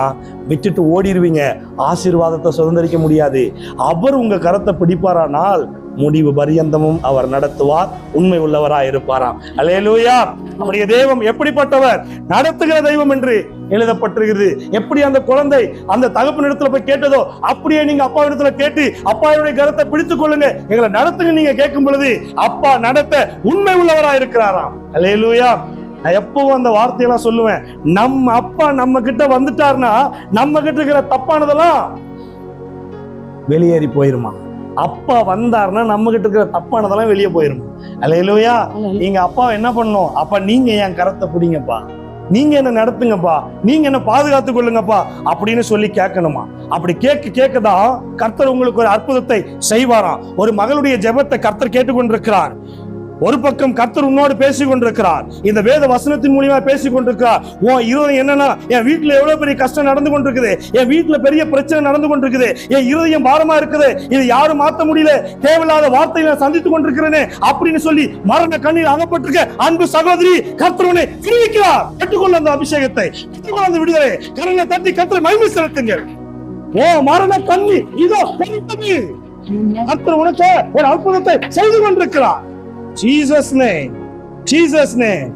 விட்டுட்டு ஓடிடுவீங்க, ஆசீர்வாதத்தை சுதந்திரிக்க முடியாது. அவர் உங்க கரத்தை பிடிப்பாரானால் முடிவு பரியந்தமும் அவர் நடத்துவார், உண்மை உள்ளவராய் இருப்பாராம். அல்லேலூயா. நம்முடைய தெய்வம் எப்படிப்பட்டவர்? நடத்துகிற தெய்வம் என்று எழுதப்பட்டிருக்கிறது. எப்படி அந்த குழந்தை அந்த தகப்பனிடத்துல போய் கேட்டதோ அப்படியே நீங்க அப்பா இடத்துல கேட்டு அப்பாவுடைய கரத்தை பிடித்துக் கொள்ளுங்க, எங்களை நடத்துங்க நீங்க கேட்கும் பொழுது அப்பா நடத்த உண்மை உள்ளவராய் இருக்கிறாராம். அல்லேலூயா. நான் எப்பவும் அந்த வார்த்தையெல்லாம் சொல்லுவேன். நம்ம அப்பா நம்ம கிட்ட வந்துட்டார்னா நம்ம கிட்ட இருக்கிற தப்பானதெல்லாம் வெளியேறி போயிருமா. அப்பா வந்தாருன்னா நம்ம கிட்ட இருக்கிற தப்பானதெல்லாம் வெளியே போயிருமா. அல்லேலூயா. நீங்க அப்பா என்ன பண்ணணும்? அப்பா நீங்க என் கரத்தை பிடிங்கப்பா, நீங்க என்ன நடத்துங்கப்பா, நீங்க என்ன பாதுகாத்துக் கொள்ளுங்கப்பா அப்படின்னு சொல்லி கேட்கணுமா. அப்படி கேட்கதான் கர்த்தர் உங்களுக்கு ஒரு அற்புதத்தை செய்வாராம். ஒரு மகளுடைய ஜெபத்தை கர்த்தர் கேட்டுக்கொண்டிருக்கிறார். ஒரு பக்கம் கர்த்தர் உன்னோடு பேசிக் கொண்டிருக்கிறார், இந்த வேத வசனத்தின் மூலியமா பேசிக் கொண்டிருக்கிறார். உன் இருதயம் என்னன்னா, என் வீட்டுல எவ்வளவு பெரிய கஷ்டம் நடந்து கொண்டிருக்குது, என் வீட்டுல பெரிய பிரச்சனை நடந்து கொண்டிருக்குது, என் இருதயம் பாரமா இருக்குது, இது யாரும் மாத்த முடியல, தேவையில்லாத வார்த்தைகளை சந்தித்துக் கொண்டிருக்கிறேனே அப்படின்னு சொல்லி மரண கண்ணீர் அகப்பட்டிருக்க அன்பு சகோதரி, கர்த்தர் உன்னை விடுவிக்கிறார். பெற்றுக்கொள்ள அந்த அபிஷேகத்தை, பெற்றுக்கொள்ள அந்த விடுதலை. கரங்களை தட்டி கர்த்தரை மகிமை செலுத்துங்கள். ஓ மரண கண்ணீர் இதோ கர்த்தர் உனக்கு ஒரு அற்புதத்தை செய்து கொண்டிருக்கிறார். Jesus name, Jesus name.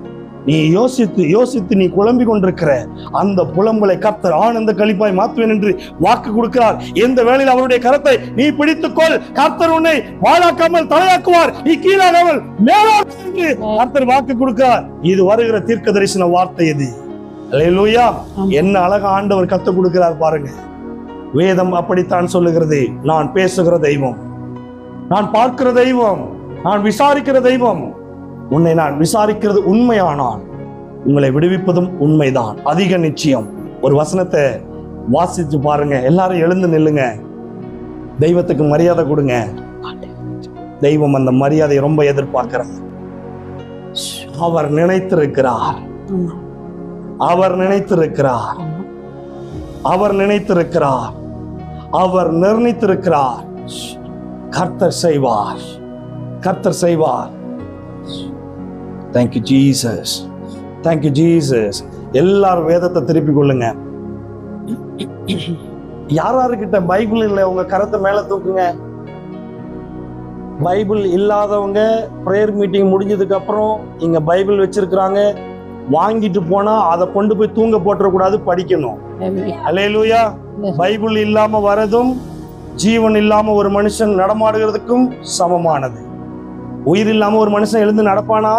நீ யோசித்து நீ குழம்பிக் கொண்டிருக்கிற அந்த புலம்பலை கர்த்தர் ஆனந்த களிப்பாய் மாற்றுவேன் என்று வாக்கு கொடுக்கிறார். எந்த வேளையில் அவருடைய கரத்தை நீ பிடித்துக்கொள், கர்த்தர் உன்னை வாழாக்காமல் தலையாக்குவார், நீ கீழாகாமல் மேலாக என்று கர்த்தர் வாக்கு கொடுக்கிறார். இது வருகிற தீர்க்க தரிசன வார்த்தை. இது அல்லேலூயா. என்ன அழகா ஆண்டவர் கத்துக் கொடுக்கிறார் பாருங்க. வேதம் அப்படித்தான் சொல்லுகிறது. நான் பேசுகிற தெய்வம், நான் பார்க்கிற தெய்வம், நான் விசாரிக்கிற தெய்வம். உன்னை நான் விசாரிக்கிறது உண்மையானால் உங்களை விடுவிப்பதும் உண்மைதான், அதிக நிச்சயம். ஒரு வசனத்தை வாசிச்சு பாருங்க. எல்லாரும் எழுந்து நில்லுங்க. தெய்வத்துக்கு மரியாதை கொடுங்க. தெய்வம் அந்த மரியாதையை ரொம்ப எதிர்பார்க்கிறார். அவர் நினைத்திருக்கிறார், அவர் நினைத்திருக்கிறார், அவர் நினைத்திருக்கிறார், அவர் நிர்ணயித்திருக்கிறார். கர்த்தர் செய்வார், கர்த்தர் செய்வார். Thank you Jesus, thank you Jesus. எல்லாரும் வேதத்தை திருப்பிக் கொள்ளுங்க. யாராருக்கிட்ட பைபிள் இல்லை உங்க கரத்தை மேல தூக்குங்க. பைபிள் இல்லாதவங்க பிரேயர் மீட்டிங் முடிஞ்சதுக்கு அப்புறம் இங்க பைபிள் வச்சிருக்கிறாங்க, வாங்கிட்டு போனா அதை கொண்டு போய் தூங்க போட்டுறக்கூடாது, படிக்கணும். அல்லேலூயா. பைபிள் இல்லாம வரதும் ஜீவன் இல்லாம ஒரு மனுஷன் நடமாடுகிறதுக்கும் சமமானது. உயிர் இல்லாம ஒரு மனுஷன் எழுந்து நடப்பானா?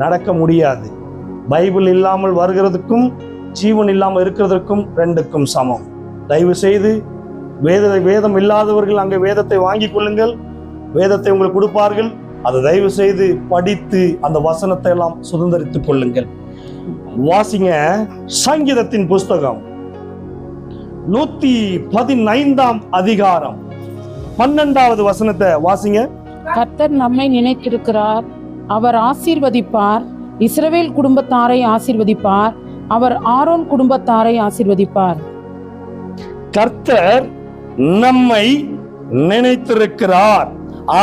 நடக்க முடியாது. பைபிள் இல்லாமல் வருகிறதுக்கும் ஜீவன் இல்லாமல் இருக்கிறதுக்கும் ரெண்டுக்கும் சமம். தயவு செய்து வேதம் இல்லாதவர்கள் அங்கே வேதத்தை வாங்கி கொள்ளுங்கள். வேதத்தை உங்களுக்கு கொடுப்பார்கள். அதை தயவு செய்து படித்து அந்த வசனத்தை எல்லாம் சுதந்திரித்துக் கொள்ளுங்கள். வாசிங்க சங்கீதத்தின் புஸ்தகம் 115 அதிகாரம் 12வது வசனத்தை வாசிங்க. கர்த்தர் நம்மை நினைத்திருக்கிறார், அவர் ஆசீர்வதிப்பார். இஸ்ரவேல் குடும்பத்தாரை ஆசீர்வதிப்பார், அவர் ஆரோன் குடும்பத்தாரை ஆசீர்வதிப்பார். கர்த்தர் நம்மை நினைத்திருக்கிறார்,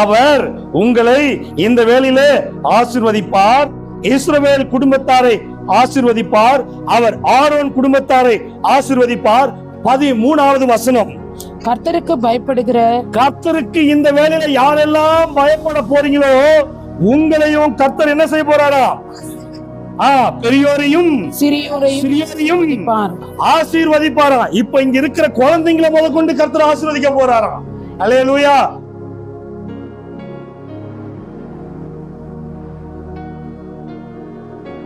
அவர் உங்களை இந்த வேளையிலே ஆசீர்வதிப்பார். இஸ்ரவேல் குடும்பத்தாரை ஆசீர்வதிப்பார், அவர் ஆரோன் குடும்பத்தாரை ஆசீர்வதிப்பார். 13வது வசனம். கர்த்தருக்கு பயப்படுகிற, கர்த்தருக்கு இந்த வேளையில யாரெல்லாம் பயப்பட போறீங்களோ உங்களையும் கர்த்தர் என்ன செய்ய போறாரா? பெரியோரையும் சிறியோரையும் ஆசீர்வதிப்பாரா. இப்ப இங்க இருக்கிற குழந்தைங்களை முதற்கொண்டு கர்த்தர் ஆசீர்வதிக்க போறாரா? அல்லேலூயா.